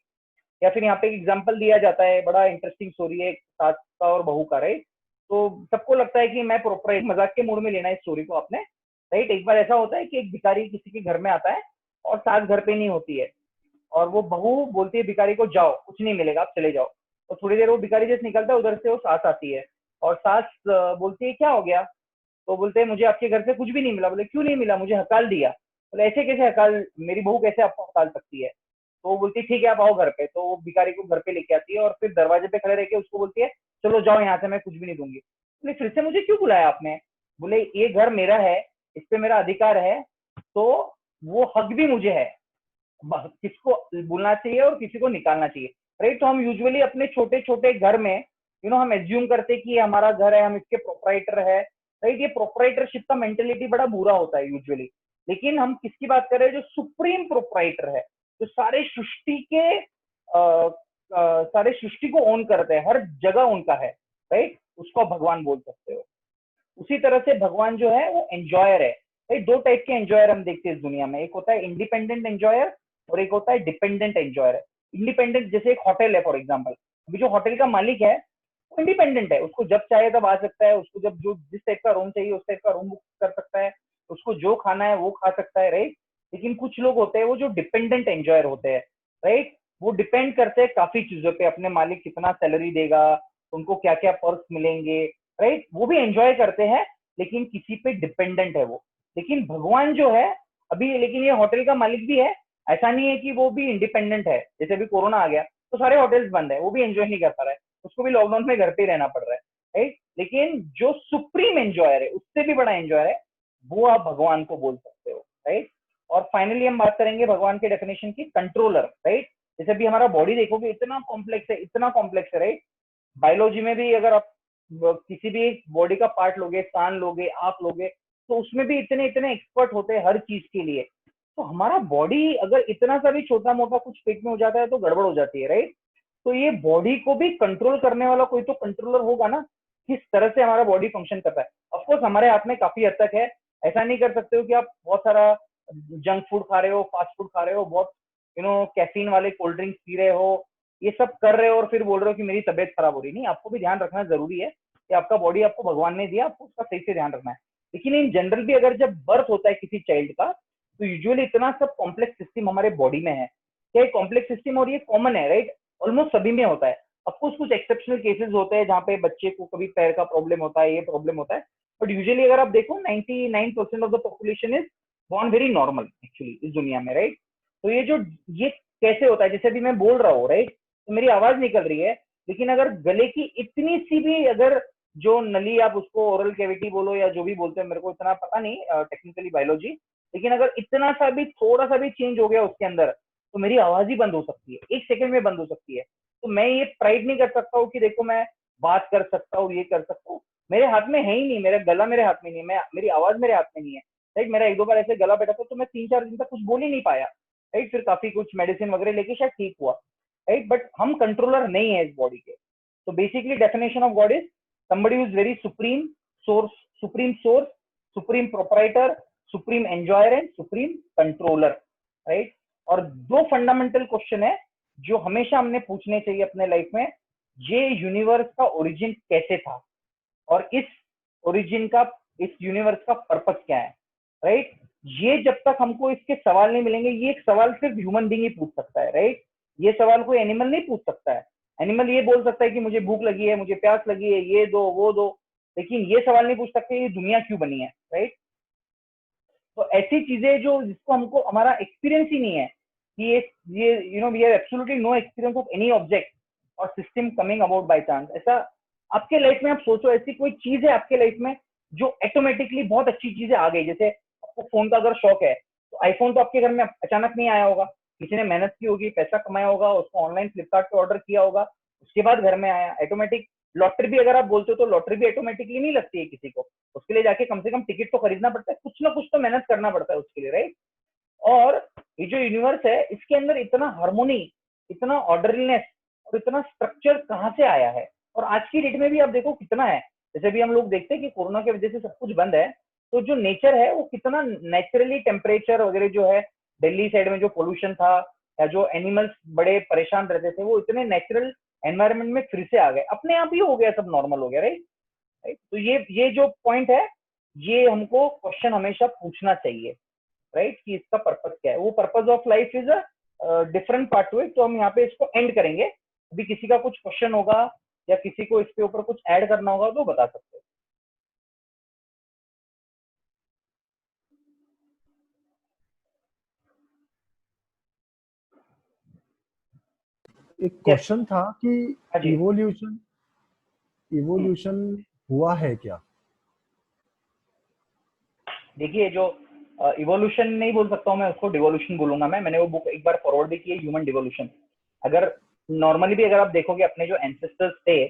या फिर यहाँ पे एक एग्जांपल दिया जाता है, बड़ा इंटरेस्टिंग स्टोरी है, एक सास का और बहू का, राइट। तो सबको लगता है कि मैं प्रोपराइट, मजाक के मूड में लेना है इस स्टोरी को आपने, राइट। एक बार ऐसा होता है कि एक भिखारी किसी के घर में आता है और सास घर पे नहीं होती है, और वो बहू बोलती है भिखारी को, जाओ कुछ नहीं मिलेगा, आप चले जाओ। तो थोड़ी देर वो भिखारी जैसे निकलता है, उधर से वो सास आती है, और सास बोलती है क्या हो गया। तो बोलते हैं मुझे आपके घर से कुछ भी नहीं मिला। बोले क्यों नहीं मिला, मुझे हकाल दिया। बोले ऐसे कैसे हकाल, मेरी बहू कैसे आपको हकाल सकती है। तो वो बोलती है ठीक है आप आओ घर पे। तो वो भिखारी को घर पे लेके आती है, और फिर दरवाजे पे खड़े रह के उसको बोलती है चलो जाओ यहाँ से, मैं कुछ भी नहीं दूंगी। बोले फिर से मुझे क्यों बुलाया आपने। बोले ये घर मेरा है, इस पे मेरा अधिकार है, तो वो हक भी मुझे है, किसको बोलना चाहिए और किसी को निकालना चाहिए, राइट। तो हम यूजुअली अपने छोटे छोटे घर में हम एज्यूम करते हैं कि ये हमारा घर है, हम इसके प्रोपराइटर है, राइट। ये प्रोपराइटरशिप का मेंटेलिटी बड़ा बुरा होता है यूजुअली। लेकिन हम किसकी बात कर रहे हैं, जो सुप्रीम प्रोपराइटर है, जो सारे सृष्टि के सारे सृष्टि को ओन करते हैं, हर जगह उनका है, राइट। उसको भगवान बोल सकते हो। उसी तरह से भगवान जो है वो एंजॉयर है, राइट। दो टाइप के एंजॉयर हम देखते हैं इस दुनिया में, एक होता है इंडिपेंडेंट एंजॉयर और एक होता है डिपेंडेंट एंजॉयर। इंडिपेंडेंट जैसे एक होटल है फॉर एग्जांपल, अभी जो होटल का मालिक है वो इंडिपेंडेंट है, उसको जब चाहे तब आ सकता है, उसको जब जो जिस टाइप का रूम चाहिए उस टाइप का रूम बुक कर सकता है, उसको जो खाना है वो खा सकता है, राइट। लेकिन कुछ लोग होते हैं वो जो डिपेंडेंट एंजॉयर होते हैं, राइट। वो डिपेंड करते हैं काफी चीजों पे, अपने मालिक कितना सैलरी देगा, उनको क्या क्या पर्क्स मिलेंगे, राइट। वो भी एंजॉय करते हैं लेकिन किसी पे डिपेंडेंट है वो। लेकिन भगवान जो है अभी, लेकिन ये होटल का मालिक भी है, ऐसा नहीं है कि वो भी इंडिपेंडेंट है। जैसे अभी कोरोना आ गया तो सारे होटल्स बंद है, वो भी एंजॉय नहीं कर पा रहा है, उसको भी लॉकडाउन में घर पे ही रहना पड़ रहा है, राइट। लेकिन जो सुप्रीम एंजॉयर है, उससे भी बड़ा एंजॉयर है, वो आप भगवान को बोल सकते हो, राइट। और फाइनली हम बात करेंगे भगवान के डेफिनेशन की, कंट्रोलर, राइट। जैसे अभी हमारा बॉडी देखोगे इतना कॉम्प्लेक्स है, इतना कॉम्प्लेक्स है, राइट। बायोलॉजी में भी अगर आप किसी भी एक बॉडी का पार्ट लोगे, कान लोगे, आंख लोगे, तो उसमें भी इतने इतने एक्सपर्ट होते हैं हर चीज के लिए। तो हमारा बॉडी अगर इतना सा भी छोटा मोटा कुछ पेट में हो जाता है तो गड़बड़ हो जाती है, राइट। तो ये बॉडी को भी कंट्रोल करने वाला कोई तो कंट्रोलर होगा ना, किस तरह से हमारा बॉडी फंक्शन करता है। ऑफकोर्स हमारे हाथ में काफी हद तक है, ऐसा नहीं कर सकते हो कि आप बहुत सारा जंक फूड खा रहे हो, फास्ट फूड खा रहे हो, बहुत कैफीन वाले कोल्ड ड्रिंक्स पी रहे हो, ये सब कर रहे हो और फिर बोल रहे हो कि मेरी तबीयत खराब हो रही। नहीं, आपको भी ध्यान रखना जरूरी है कि आपका बॉडी आपको भगवान ने दिया, आपको उसका सही से ध्यान रखना है। लेकिन इन जनरल भी अगर जब बर्थ होता है किसी चाइल्ड का, तो यूजुअली इतना सब कॉम्प्लेक्स सिस्टम हमारे बॉडी में है, क्या कॉम्प्लेक्स सिस्टम, और ये कॉमन है, राइट। ऑलमोस्ट सभी में होता है। ऑफकोर्स कुछ एक्सेप्शनल केसेस होते हैं जहाँ पे बच्चे को कभी पैर का प्रॉब्लम होता है, ये प्रॉब्लम होता है, बट यूजुअली अगर आप देखो 99% of the population is born very normal actually इस दुनिया में, राइट। तो ये कैसे होता है, जैसे अभी मैं बोल रहा हूँ, राइट, तो मेरी आवाज निकल रही है, लेकिन अगर गले की इतनी सी भी अगर जो नली, आप उसको ओरल कैविटी बोलो या जो भी बोलते हैं, मेरे को इतना पता नहीं टेक्निकली बायोलॉजी, लेकिन अगर इतना सा भी थोड़ा सा भी चेंज हो गया उसके अंदर, तो मेरी आवाज ही बंद हो सकती है, 1 सेकंड में बंद हो सकती है। तो मैं ये प्राइड नहीं कर सकता हूँ कि देखो मैं बात कर सकता हूँ, ये कर सकता हूँ, मेरे हाथ में है ही नहीं, मेरा गला मेरे हाथ में नहीं है, मेरी आवाज मेरे हाथ में नहीं है, राइट। मेरा 1-2 बार ऐसे गला बैठा था तो मैं 3-4 दिन तक कुछ बोल ही नहीं पाया, राइट। फिर काफी कुछ मेडिसिन वगैरह लेके शायद ठीक हुआ, राइट। बट हम कंट्रोलर नहीं है इस बॉडी के। तो basically definition of God is somebody who is very supreme source, supreme proprietor, supreme enjoyer and supreme controller, right। और 2 फंडामेंटल क्वेश्चन है जो हमेशा हमने पूछने चाहिए अपने लाइफ में, ये यूनिवर्स का ओरिजिन कैसे था और इस ओरिजिन का, इस यूनिवर्स का पर्पस क्या है, राइट। ये जब तक हमको इसके सवाल नहीं मिलेंगे, ये एक सवाल सिर्फ ह्यूमन बीइंग ही पूछ सकता है, राइट। ये सवाल कोई एनिमल नहीं पूछ सकता है। एनिमल ये बोल सकता है कि मुझे भूख लगी है, मुझे प्यास लगी है, ये दो वो दो, लेकिन ये सवाल नहीं पूछ सकते ये दुनिया क्यों बनी है, राइट। तो ऐसी चीजें जो जिसको हमको हमारा एक्सपीरियंस ही नहीं है कि ये we have absolutely no experience of any object और system coming about by chance. ऐसा आपके लाइफ में आप सोचो, ऐसी कोई चीज है आपके लाइफ में जो ऑटोमेटिकली बहुत अच्छी चीजें आ गई। जैसे आपको फोन का अगर शौक है तो आईफोन तो आपके घर में अचानक नहीं आया होगा, किसी ने मेहनत की होगी, पैसा कमाया होगा, उसको ऑनलाइन फ्लिपकार्ट पे ऑर्डर किया होगा, उसके बाद घर में आया। ऑटोमेटिक लॉटरी भी अगर आप बोलते हो तो लॉटरी भी ऑटोमेटिकली नहीं लगती है किसी को, उसके लिए जाके कम से कम टिकट तो खरीदना पड़ता है, कुछ ना कुछ तो मेहनत करना पड़ता है उसके लिए, राइट। और ये जो यूनिवर्स है इसके अंदर इतना हार्मोनी, इतना ऑर्डरलीनेस और इतना स्ट्रक्चर कहाँ से आया है, और आज की डेट में भी आप देखो कितना है। जैसे भी हम लोग देखते हैं कि कोरोना की वजह से सब कुछ बंद है, तो जो नेचर है वो कितना नेचुरली टेम्परेचर वगैरह जो है, दिल्ली साइड में जो पोल्यूशन था या जो एनिमल्स बड़े परेशान रहते थे, वो इतने नेचुरल एनवायरनमेंट में फिर से आ गए, अपने आप ही हो गया, सब नॉर्मल हो गया, राइट। तो ये जो पॉइंट है, ये हमको क्वेश्चन हमेशा पूछना चाहिए, राइट, कि इसका पर्पस क्या है। वो purpose of life is a different part two it. तो हम यहाँ पे इसको एंड करेंगे। अभी किसी का कुछ क्वेश्चन होगा या किसी को इसके ऊपर कुछ ऐड करना होगा तो बता सकते हैं। एक क्वेश्चन था कि हाँ जी। इवोल्यूशन इवोल्यूशन हुआ है क्या? देखिए, जो इवोल्यूशन नहीं बोल सकता हूँ मैं, उसको डिवोल्यूशन बोलूंगा मैं। मैंने वो बुक एक बार फॉरवर्ड भी की है, ह्यूमन डिवोल्यूशन। अगर नॉर्मली भी अगर आप देखोगे, अपने जो एंसेस्टर्स थे,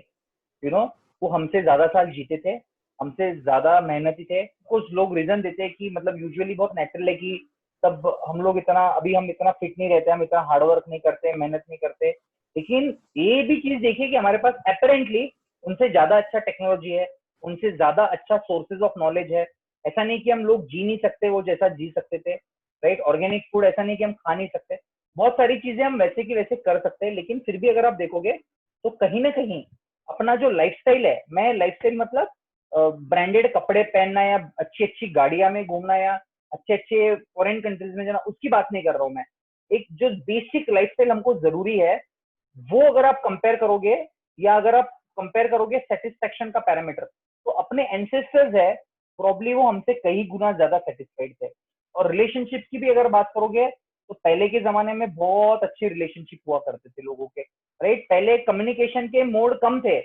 वो हमसे ज्यादा साल जीते थे, हमसे ज्यादा मेहनती थे। कुछ लोग रीजन देते हैं कि मतलब यूजुअली बहुत नेचुरल है कि तब हम लोग इतना, अभी हम इतना फिट नहीं रहते, हम इतना हार्डवर्क नहीं करते, मेहनत नहीं करते। लेकिन ये भी चीज देखिए कि हमारे पास अपेरेंटली उनसे ज्यादा अच्छा टेक्नोलॉजी है, उनसे ज्यादा अच्छा सोर्सेज ऑफ नॉलेज है। ऐसा नहीं कि हम लोग जी नहीं सकते वो जैसा जी सकते थे, राइट। ऑर्गेनिक फूड ऐसा नहीं कि हम खा नहीं सकते, बहुत सारी चीजें हम वैसे की वैसे कर सकते हैं। लेकिन फिर भी अगर आप देखोगे तो कहीं ना कहीं अपना जो लाइफस्टाइल है, मैं लाइफस्टाइल मतलब ब्रांडेड कपड़े पहनना या अच्छी अच्छी गाड़ियां में घूमना या अच्छे अच्छे फॉरेन कंट्रीज में जाना, उसकी बात नहीं कर रहा हूँ मैं। एक जो बेसिक लाइफस्टाइल हमको जरूरी है, वो अगर आप कंपेयर करोगे, या अगर आप कंपेयर करोगे सेटिस्फेक्शन का पैरामीटर, तो अपने एंसेस्टर्स है प्रॉब्ली वो हमसे कई गुना ज्यादा सेटिस्फाइड थे। और रिलेशनशिप की भी अगर बात करोगे तो पहले के जमाने में बहुत अच्छी रिलेशनशिप हुआ करते थे लोगों के, राइट। पहले कम्युनिकेशन के मोड कम थे,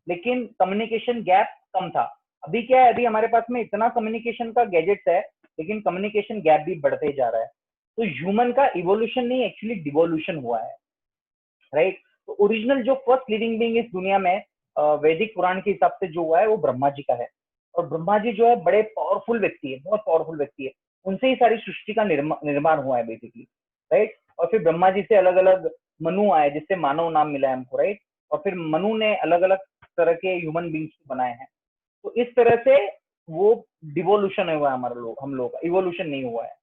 लेकिन कम्युनिकेशन गैप कम था। अभी क्या है, अभी हमारे पास में इतना कम्युनिकेशन का गैजेट्स है, लेकिन कम्युनिकेशन गैप भी बढ़ते जा रहा है। तो ह्यूमन का इवोल्यूशन नहीं, एक्चुअली डिवोल्यूशन हुआ है, राइट। तो ओरिजिनल जो फर्स्ट लिविंग बीइंग इस दुनिया में वैदिक पुराण के हिसाब से जो हुआ है वो ब्रह्मा जी का है। और ब्रह्मा जी जो है बड़े पावरफुल व्यक्ति है, बहुत पावरफुल व्यक्ति है। उनसे ही सारी सृष्टि का निर्माण हुआ है बेसिकली, राइट। और फिर ब्रह्मा जी से अलग अलग मनु आए, जिससे मानव नाम मिला है हमको, राइट। और फिर मनु ने अलग अलग तरह के ह्यूमन बींग्स को बनाए हैं। तो इस तरह से वो डिवोल्यूशन हुआ है हमारा लोग, हम लोग का इवोल्यूशन नहीं हुआ है।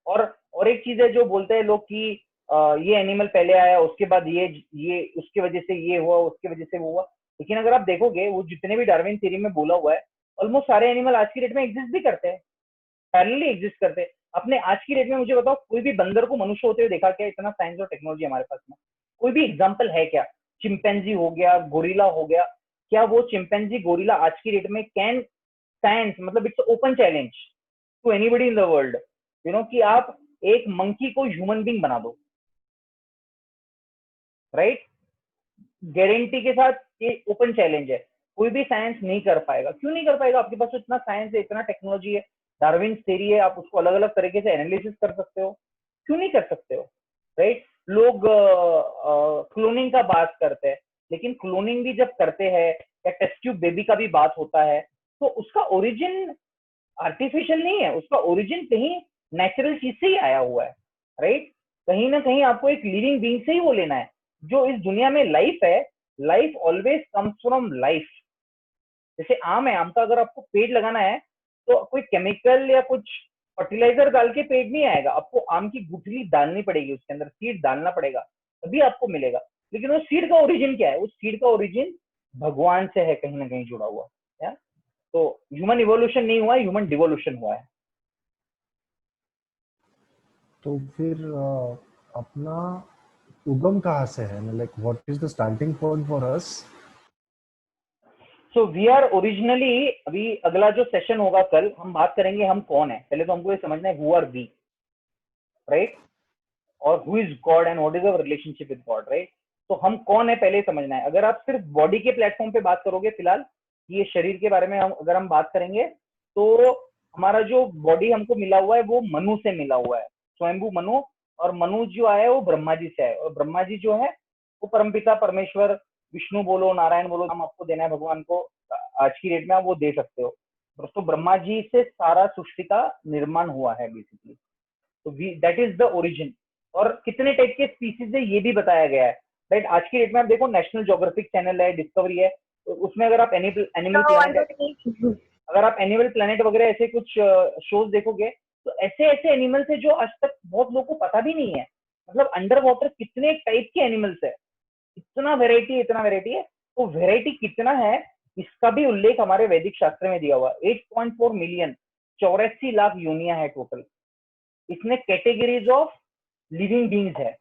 और एक चीज है जो बोलते हैं लोग कि ये एनिमल पहले आया, उसके बाद ये उसके वजह से ये हुआ, उसके वजह से वो हुआ। लेकिन अगर आप देखोगे वो जितने भी डार्विन थ्योरी में बोला हुआ है, ऑलमोस्ट सारे एनिमल आज की डेट में एग्जिस्ट भी करते हैं, पैरेलली एग्जिस्ट करते हैं। अपने आज की डेट में मुझे बताओ, कोई भी बंदर को मनुष्य होते हुए देखा क्या? इतना साइंस और टेक्नोलॉजी हमारे पास में, कोई भी एग्जाम्पल है क्या? चिंपैंजी हो गया, गोरिल्ला हो गया, क्या वो चिंपैंजी गोरिल्ला आज की डेट में कैन साइंस, मतलब it's open challenge to anybody in the world, कि आप एक मंकी को ह्यूमन बींग बना दो, राइट। गारंटी के साथ ये ओपन चैलेंज है, कोई भी साइंस नहीं कर पाएगा। क्यों नहीं कर पाएगा? आपके पास तो इतना साइंस है, इतना टेक्नोलॉजी है, डार्विन थ्योरी है, आप उसको अलग अलग तरीके से एनालिसिस कर सकते हो, क्यों नहीं कर सकते हो, राइट। लोग क्लोनिंग का बात करते हैं, लेकिन क्लोनिंग भी जब करते हैं या टेस्ट ट्यूब बेबी का भी बात होता है, तो उसका ओरिजिन आर्टिफिशियल नहीं है, उसका ओरिजिन कहीं नेचुरल चीज से ही आया हुआ है, राइट। कहीं ना कहीं आपको एक लिविंग बीइंग से ही वो लेना है। जो इस दुनिया में लाइफ है, life always comes from life. जैसे आम है, आम का अगर आपको पेड़ लगाना है तो कोई केमिकल या कुछ फर्टिलाइजर डाल के पेड़ नहीं आएगा, आपको आम की गुठली डालनी पड़ेगी, उसके अंदर सीड डालना पड़ेगा, तभी आपको मिलेगा। लेकिन वो सीड का ओरिजिन क्या है? उस सीड का ओरिजिन भगवान से है, कहीं ना कहीं जुड़ा हुआ है। तो ह्यूमन इवोल्यूशन नहीं हुआ है, ह्यूमन डिवोल्यूशन हुआ है। तो फिर अपना उगम कहाँ से है? Like what is the starting point for us? So we are originally, अभी अगला जो सेशन होगा कल, हम बात करेंगे हम कौन है। पहले तो हमको ये समझना है, हु आर वी, राइट, और who is God and what is our relationship with God, right. तो हम कौन है पहले समझना है। अगर आप सिर्फ बॉडी के प्लेटफॉर्म पे बात करोगे, फिलहाल ये शरीर के बारे में अगर हम बात करेंगे, तो हमारा जो बॉडी हमको मिला हुआ है वो मनु से मिला हुआ है, स्वयंभू मनु। और मनु जो आया है वो ब्रह्मा जी से आया है, और ब्रह्मा जी जो है वो परमपिता परमेश्वर, विष्णु बोलो, नारायण बोलो, हम आपको देना है भगवान को, आज की डेट में आप वो दे सकते हो। तो ब्रह्मा जी से सारा सृष्टि का निर्माण हुआ है बेसिकली। तो दैट इज द ओरिजिन। और कितने टाइप के स्पीसीज है ये भी बताया गया है, राइट। आज की डेट में आप देखो, नेशनल ज्योग्राफिक चैनल है, डिस्कवरी है, उसमें अगर आप एनिमल प्लैनेट, अगर आप एनिमल प्लैनेट वगैरह ऐसे कुछ शोज देखोगे तो ऐसे ऐसे एनिमल्स है जो आज तक बहुत लोगों को पता भी नहीं है। मतलब अंडर वाटर कितने टाइप के एनिमल्स है, इतना वेराइटी है। तो वेराइटी कितना है इसका भी उल्लेख हमारे वैदिक शास्त्र में दिया हुआ है। 8.4 मिलियन, 84 लाख योनिया है टोटल। इसमें कैटेगरीज ऑफ लिविंग बींग्स है,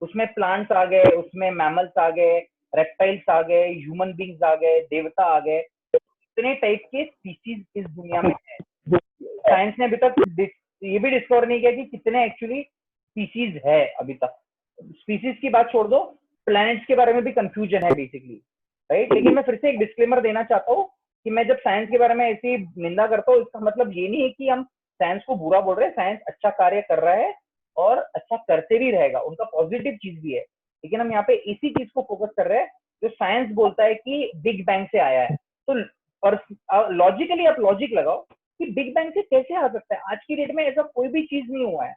उसमें प्लांट्स आ गए, उसमें मैमल्स आ गए, रेप्टाइल्स आ गए, ह्यूमन बींग्स आ गए, देवता आ गए। इतने टाइप के स्पीसीज इस दुनिया में है। साइंस ने अभी तक ये भी डिस्कवर नहीं किया कि कितने एक्चुअली स्पीसीज है अभी तक। स्पीसीज की बात छोड़ दो, प्लैनेट्स के बारे में भी कंफ्यूजन है बेसिकली, राइट। लेकिन मैं फिर से एक डिस्क्लेमर देना चाहता हूँ कि मैं जब साइंस के बारे में ऐसी निंदा करता हूँ इसका मतलब ये नहीं है कि हम साइंस को बुरा बोल रहे हैं। साइंस अच्छा कार्य कर रहा है और अच्छा करते भी रहेगा, उनका पॉजिटिव चीज भी है। लेकिन हम यहाँ पे इसी चीज को फोकस कर रहे हैं जो साइंस बोलता है कि बिग बैंग से आया है। तो लॉजिकली आप लॉजिक लगाओ कि बिग बैंग से कैसे आ सकता है। आज की डेट में ऐसा कोई भी चीज नहीं हुआ है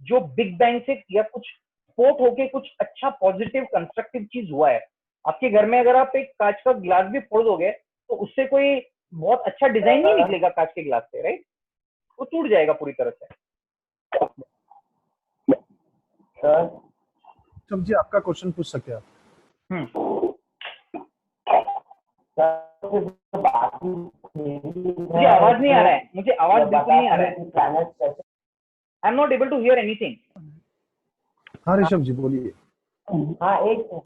जो बिग बैंग से या कुछ स्पोर्ट होके कुछ अच्छा पॉजिटिव कंस्ट्रक्टिव चीज हुआ है। आपके घर में अगर आप एक कांच का गिलास भी फोड़ दोगे तो उससे कोई बहुत अच्छा डिजाइन नहीं निकलेगा कांच के गिलास से, राइट। वो टूट जाएगा पूरी तरह से। जी आपका क्वेश्चन पूछ सकते हैं आप। मुझे आवाज नहीं आ रहा है, मुझे आवाज बिल्कुल नहीं आ रहा है। I am not able to hear anything. हाँ ऋषभ जी बोलिए। हाँ एक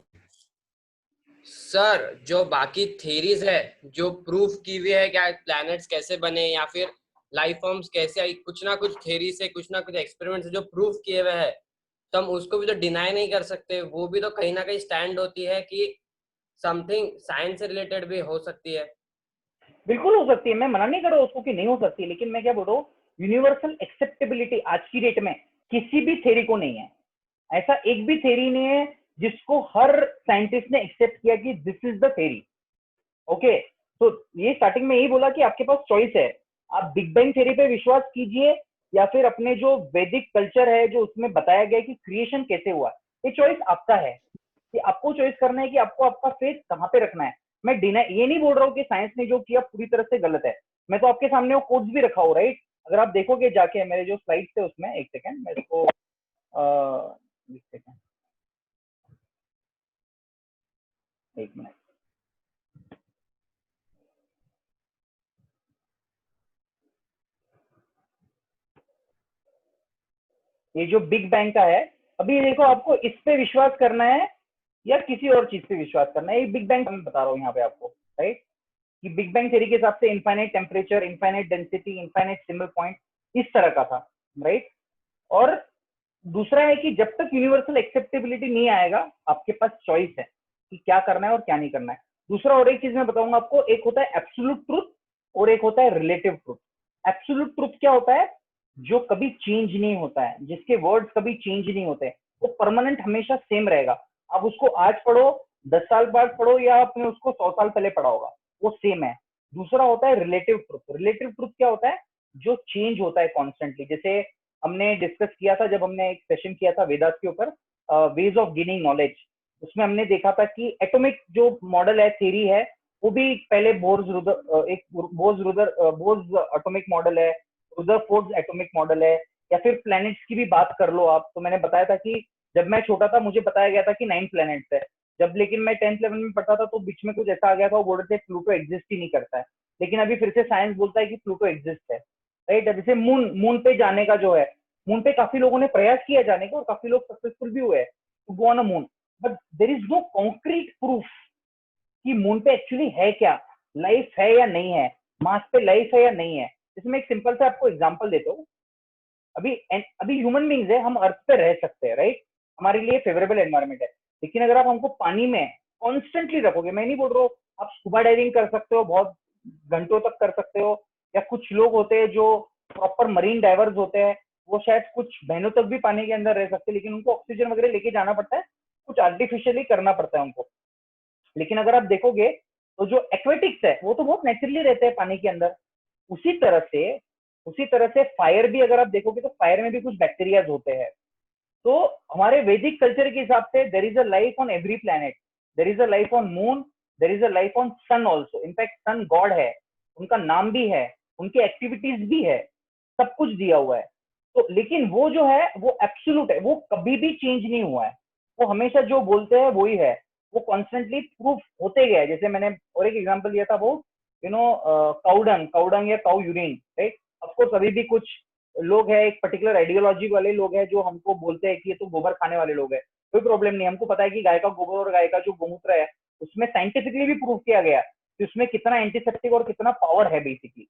सर, जो बाकी थ्योरीज है जो प्रूफ की हुई है क्या प्लैनेट्स कैसे बने या फिर लाइफ फॉर्म्स कैसे आई, कुछ ना कुछ थ्योरी से कुछ ना कुछ एक्सपेरिमेंट से जो प्रूफ किए हुए है तो हम उसको भी तो डिनाई नहीं कर सकते। वो भी तो कहीं ना कहीं स्टैंड होती है कि समथिंग साइंस से रिलेटेड भी हो सकती है। बिल्कुल हो सकती है, मैं मना नहीं कर रहा उसको कि नहीं हो सकती, लेकिन मैं क्या बोल रहा हूँ यूनिवर्सल एक्सेप्टेबिलिटी आज की डेट में किसी भी थ्योरी को नहीं है। ऐसा एक भी थ्योरी नहीं है जिसको हर साइंटिस्ट ने एक्सेप्ट किया कि this is the theory. Okay, तो ये स्टार्टिंग में यही बोला कि आपके पास चॉइस है, आप बिग बैंग थ्योरी पे विश्वास कीजिए या फिर अपने जो वैदिक कल्चर है जो उसमें बताया गया कि क्रिएशन कैसे हुआ, ये चॉइस आपका है कि आपको चॉइस करना है कि आपको आपका फेथ कहाँ पे रखना है। मैं ये नहीं बोल रहा हूँ कि साइंस ने जो किया पूरी तरह से गलत है। मैं तो आपके सामने वो कोड्स भी रखा हूँ, राइट। अगर आप देखोगे जाके मेरे जो स्लाइड्स थे उसमें, एक सेकेंड मेरे को एक मिनट, ये जो बिग बैंग का है, अभी देखो आपको इस पे विश्वास करना है या किसी और चीज पे विश्वास करना है। ये बिग बैंग मैं बता रहा हूँ यहाँ पे आपको, राइट, कि बिग बैंग थ्योरी के हिसाब से infinite temperature, infinite density, infinite single point, इस तरह का था, राइट। और दूसरा है कि जब तक यूनिवर्सल एक्सेप्टेबिलिटी नहीं आएगा आपके पास चॉइस है कि क्या करना है और क्या नहीं करना है। दूसरा और एक चीज मैं बताऊंगा आपको, एक होता है एब्सोल्यूट ट्रुथ और एक होता है रिलेटिव ट्रुथ। एब्सोल्यूट ट्रुथ क्या होता है? जो कभी चेंज नहीं होता है, जिसके वर्ड्स कभी चेंज नहीं होते, वो परमानेंट हमेशा सेम रहेगा। आप उसको आज पढ़ो, 10 साल बाद पढ़ो या आपने उसको 100 साल पहले पढ़ा होगा, वो सेम है। दूसरा होता है रिलेटिव ट्रुथ। रिलेटिव ट्रुथ क्या होता है? जो चेंज होता है कॉन्स्टेंटली। जैसे हमने डिस्कस किया था जब हमने एक सेशन किया था वेदास के ऊपर, वेज ऑफ गेनिंग नॉलेज, उसमें हमने देखा था कि एटॉमिक जो मॉडल है, थ्योरी है, वो भी पहले बोर्स एटॉमिक मॉडल है, रुदरफोर्ड एटॉमिक मॉडल है, या फिर प्लैनेट्स की भी बात कर लो आप, तो मैंने बताया था कि जब मैं छोटा था मुझे बताया गया था कि 9 प्लैनेट्स है। जब लेकिन मैं 10th लेवल में पढ़ता था तो बीच में कुछ ऐसा आ गया था, वो बोल रहे थे प्लूटो एग्जिस्ट ही नहीं करता है। लेकिन अभी फिर से साइंस बोलता है कि प्लूटो एग्जिस्ट है, राइट। जैसे मून पे जाने का जो है, मून पे काफी लोगों ने प्रयास किया जाने का और काफी लोग सक्सेसफुल भी हुए to go on a moon, but there is no concrete proof कि मून पे एक्चुअली है क्या, लाइफ है या नहीं है, मार्स पे लाइफ है या नहीं है। इसमें एक सिंपल सा आपको एग्जांपल देता हूँ। अभी ह्यूमन बींग्स है, हम अर्थ पे रह सकते हैं, राइट, हमारे लिए फेवरेबल एनवायरमेंट है। लेकिन अगर आप हमको पानी में कॉन्स्टेंटली रखोगे, मैं नहीं बोल रहा हूँ आप स्कूबा डाइविंग कर सकते हो, बहुत घंटों तक कर सकते हो, या कुछ लोग होते हैं जो प्रॉपर मरीन डाइवर्स होते हैं, वो शायद कुछ महीनों तक भी पानी के अंदर रह सकते हैं, लेकिन उनको ऑक्सीजन वगैरह लेके जाना पड़ता है, कुछ आर्टिफिशियली करना पड़ता है उनको। लेकिन अगर आप देखोगे तो जो एक्वेटिक्स है वो तो बहुत नेचुरली रहते हैं पानी के अंदर। उसी तरह से फायर भी अगर आप देखोगे तो फायर में भी कुछ बैक्टीरियाज होते हैं। तो हमारे वैदिक कल्चर के हिसाब से there is a life on every planet, there is a life on moon, there is a life on sun also, in fact sun God है, उनका नाम भी है, उनकी एक्टिविटीज भी है, सब कुछ दिया हुआ है। तो लेकिन वो जो है वो एब्सोल्यूट है, वो कभी भी चेंज नहीं हुआ है, वो हमेशा जो बोलते हैं वही है, वो कॉन्स्टेंटली प्रूफ होते गया है। जैसे मैंने और एक एग्जांपल दिया था, वो काउडंग या काउ यूरिन, राइट। ऑफकोर्स अभी भी कुछ लोग हैं, एक पर्टिकुलर आइडियोलॉजी वाले लोग हैं जो हमको बोलते हैं कि ये तो गोबर खाने वाले लोग हैं। कोई प्रॉब्लम नहीं, हमको पता है कि गाय का गोबर और गाय का जो गोमूत्र है उसमें साइंटिफिकली भी प्रूव किया गया कि उसमें कितना एंटीसेप्टिक और कितना पावर है बेसिकली,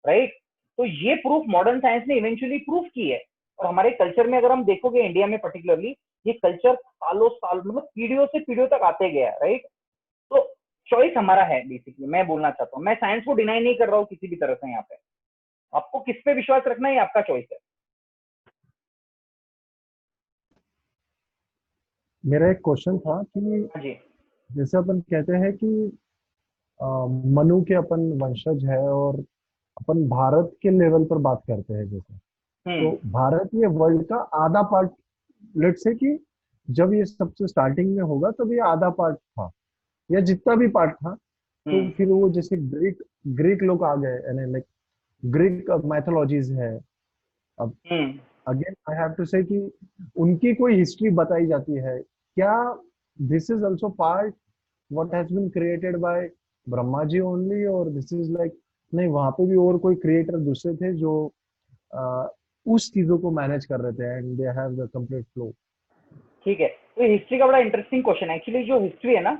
राइट। तो ये प्रूफ मॉडर्न साइंस ने इवेंचुअली प्रूफ की है। और हमारे कल्चर में अगर हम देखोगे इंडिया में पर्टिकुलरली, ये कल्चर सालों साल मतलब पीढ़ियों से पीढ़ियों तक आते गया, राइट। तो चॉइस हमारा है बेसिकली, मैं बोलना चाहता हूँ। मैं साइंस को डिनाई नहीं कर रहा हूँ किसी भी तरह से। यहाँ पे आपको किस पे विश्वास रखना है, आपका चॉइस है। मेरा एक क्वेश्चन था कि जी जैसे अपन कहते हैं कि मनु के अपन वंशज है और अपन भारत के लेवल पर बात करते हैं, जैसे तो भारत ये वर्ल्ड का आधा पार्ट, लेट से कि जब ये सबसे स्टार्टिंग में होगा तब ये आधा पार्ट था या जितना भी पार्ट था। तो फिर वो जैसे ग्रीक ग्रीक लोग आ गए, यानी लाइक ग्रीक मैथोलॉजीज है। अब अगेन आई हैव टू से कि उनकी कोई हिस्ट्री बताई जाती है क्या? This is also part what has been created by Brahma ji only, और दिस इज लाइक नहीं, वहां पे भी और कोई क्रिएटर दूसरे थे जो उस चीजों को मैनेज कर रहे थे and they have the complete flow. ठीक है, तो हिस्ट्री का बड़ा इंटरेस्टिंग क्वेश्चन है। एक्चुअली जो हिस्ट्री है ना,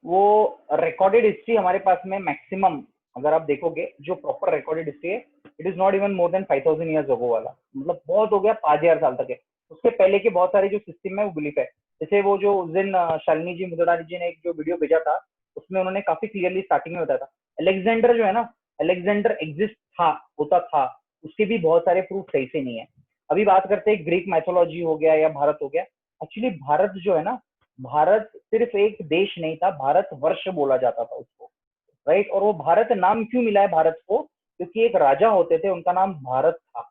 वो रिकॉर्डेड हिस्ट्री हमारे पास में मैक्सिमम अगर आप देखोगे, जो प्रॉपर रिकॉर्डेड हिस्ट्री है, it is not even more than 5000 years ago वाला, मतलब बहुत हो गया 5000 साल तक है। उसके पहले के बहुत सारे जो सिस्टम है वो बिलीफ है। जैसे वो जो उस दिन शालिनी जी मुदड़ारी जी ने एक जो वीडियो भेजा था, उसमें उन्होंने काफी क्लियरली स्टार्टिंग में बताया था, अलेक्जेंडर जो है ना, अलेक्जेंडर एग्जिस्ट था, होता था, उसके भी बहुत सारे प्रूफ सही से नहीं है। अभी बात करते हैं ग्रीक मैथोलॉजी हो गया या भारत हो गया। एक्चुअली भारत जो है ना, भारत सिर्फ एक देश नहीं था, भारत वर्ष बोला जाता था उसको, राइट। और वो भारत नाम क्यों मिला है भारत को? क्योंकि एक राजा होते थे, उनका नाम भारत था,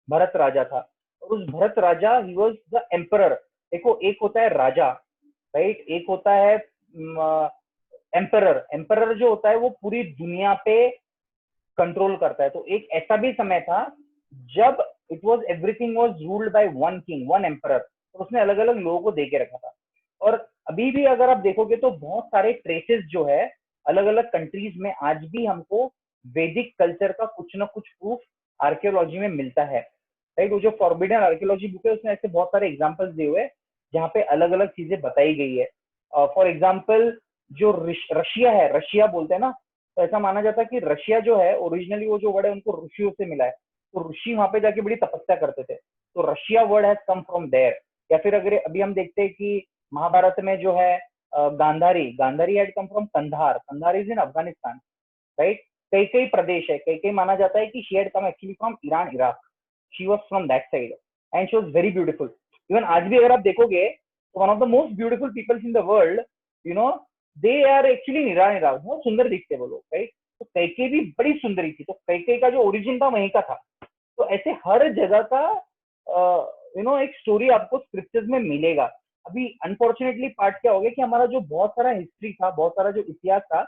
भरत राजा था। और उस भरत राजा, ही वाज द एम्परर। देखो, एक होता है राजा, राइट, एक होता है एम्परर। एम्परर जो होता है वो पूरी दुनिया पे कंट्रोल करता है। तो एक ऐसा भी समय था जब it was everything was ruled by one king, one emperor, तो उसने अलग अलग लोगों को दे के रखा था। और अभी भी अगर आप देखोगे तो बहुत सारे ट्रेसेस जो है अलग अलग कंट्रीज में आज भी हमको वैदिक कल्चर का कुछ ना कुछ प्रूफ आर्कियोलॉजी में मिलता है, राइट। वो जो फॉरबिडन आर्कियोलॉजी बुक है उसमें ऐसे बहुत सारे एग्जांपल्स दिए हुए हैं जहाँ पे अलग अलग चीजें बताई गई है। फॉर एग्जाम्पल जो रशिया है, रशिया बोलते हैं ना, तो ऐसा माना जाता है कि रशिया जो है ओरिजिनली वो जो वर्ड है उनको ऋषियों से मिला है। तो ऋषि वहां पे जाके बड़ी तपस्या करते थे, तो Russia word has come from there. या फिर अगर अभी हम देखते हैं कि महाभारत में जो है Gandhari, Gandhari had come from Kandahar, Kandahar is in Afghanistan, right. कई कई प्रदेश है, कई कई माना जाता है कि she had come actually from Iran, Iraq, she was from that side and she was very beautiful. Even आज भी अगर आप देखोगे तो one of the most beautiful peoples in the world, you know, they are actually Iran, Iraq, बहुत सुंदर दिखते वो लोग, राइट। तो कैके भी बड़ी सुंदरी थी, तो कैके का जो ओरिजिन था वहीं का था। तो ऐसे हर जगह का एक स्टोरी आपको स्क्रिप्चर्स में मिलेगा। अभी अनफॉर्चुनेटली पार्ट क्या हो गया कि हमारा जो बहुत सारा हिस्ट्री था, बहुत सारा जो इतिहास था,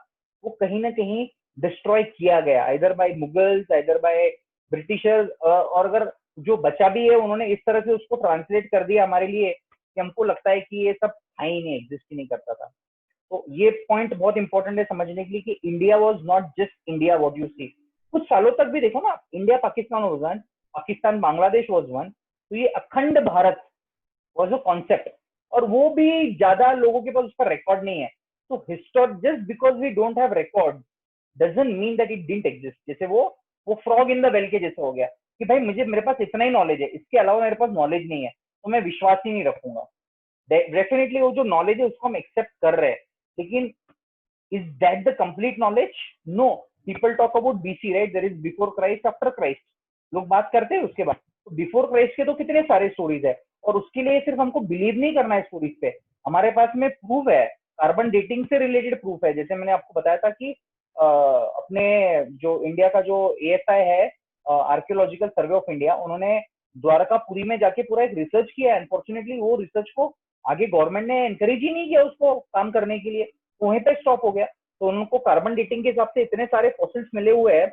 वो कहीं ना कहीं डिस्ट्रॉय किया गया, either bye Mughals, either by Britishers. और अगर जो बचा भी है उन्होंने इस तरह से उसको ट्रांसलेट कर दिया हमारे लिए कि हमको लगता है कि ये सब था ही नहीं, एग्जिस्ट ही नहीं करता था। तो ये पॉइंट बहुत इंपॉर्टेंट है समझने के लिए कि India was not just India what you see. कुछ सालों तक भी देखो ना, India Pakistan was one, Pakistan Bangladesh was one. तो ये अखंड भारत वाज अ कॉन्सेप्ट, और वो भी ज्यादा लोगों के पास उसका रिकॉर्ड नहीं है। तो history, just because we don't have record doesn't mean that it didn't exist. जैसे वो फ्रॉग इन द वेल के जैसे हो गया कि भाई मेरे पास इतना ही नॉलेज है, इसके अलावा मेरे पास नॉलेज नहीं है, तो मैं विश्वास ही नहीं रखूंगा। डेफिनेटली वो जो नॉलेज है उसको हम एक्सेप्ट कर रहे हैं, लेकिन is that the complete knowledge? No. People talk about BC, right, there is before Christ, after Christ, लोग बात करते हैं उसके बाद। तो बिफोर क्राइस्ट के तो कितने सारे स्टोरीज है, और उसके लिए सिर्फ हमको बिलीव नहीं करना है स्टोरीज पे, हमारे पास में प्रूफ है, कार्बन डेटिंग से रिलेटेड प्रूफ है। जैसे मैंने आपको बताया था कि अपने जो इंडिया का जो एएसआई है, आर्कियोलॉजिकल सर्वे ऑफ इंडिया, उन्होंने द्वारकापुरी में जाके पूरा एक रिसर्च किया है। अनफॉर्चुनेटली वो रिसर्च को आगे गवर्नमेंट ने एनकरेज ही नहीं किया उसको काम करने के लिए, वहीं पे स्टॉप हो गया। तो उनको कार्बन डेटिंग के हिसाब से इतने सारे फॉसिल्स मिले हुए हैं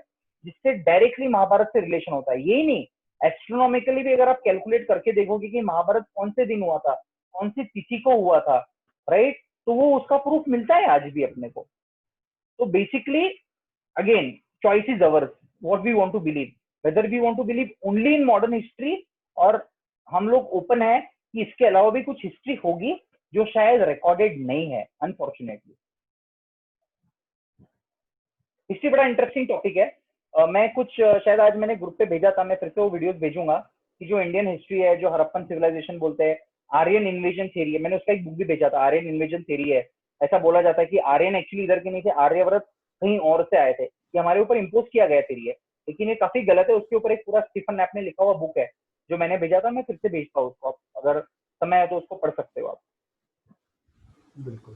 जिससे डायरेक्टली महाभारत से रिलेशन होता है। यही नहीं, एस्ट्रोनॉमिकली भी अगर आप कैलकुलेट करके देखोगे कि महाभारत कौन से दिन हुआ था, कौन सी तिथि को हुआ था, राइट, तो वो उसका प्रूफ मिलता है आज भी अपने को। तो basically again choice is ours, what we want to believe, whether we want to believe only in modern history, और हम लोग ओपन है कि इसके अलावा भी कुछ हिस्ट्री होगी जो शायद रिकॉर्डेड नहीं है अनफॉर्चुनेटली। हिस्ट्री बड़ा इंटरेस्टिंग टॉपिक है। मैं कुछ शायद आज मैंने ग्रुप पे भेजा था, मैं फिर से वो वीडियोस भेजूंगा कि जो इंडियन हिस्ट्री है, जो हड़प्पन सिविलाइजेशन बोलते हैं, आर्यन इन्वेजन थ्योरी है, मैंने उसका एक बुक भी भेजा था, आर्यन इन्वेजन थ्योरी है। ऐसा बोला जाता है कि आर्यन एक्चुअली इधर के नहीं थे, आर्यव्रत कहीं और से आए थे, ये हमारे ऊपर इम्पोज किया गया थ्योरी है, लेकिन ये काफी गलत है। उसके ऊपर एक पूरा स्टीफन नैप ने लिखा हुआ बुक है जो मैंने भेजा था, मैं फिर से भेजता हूँ उसको, अगर समय है तो उसको पढ़ सकते हो आप। बिल्कुल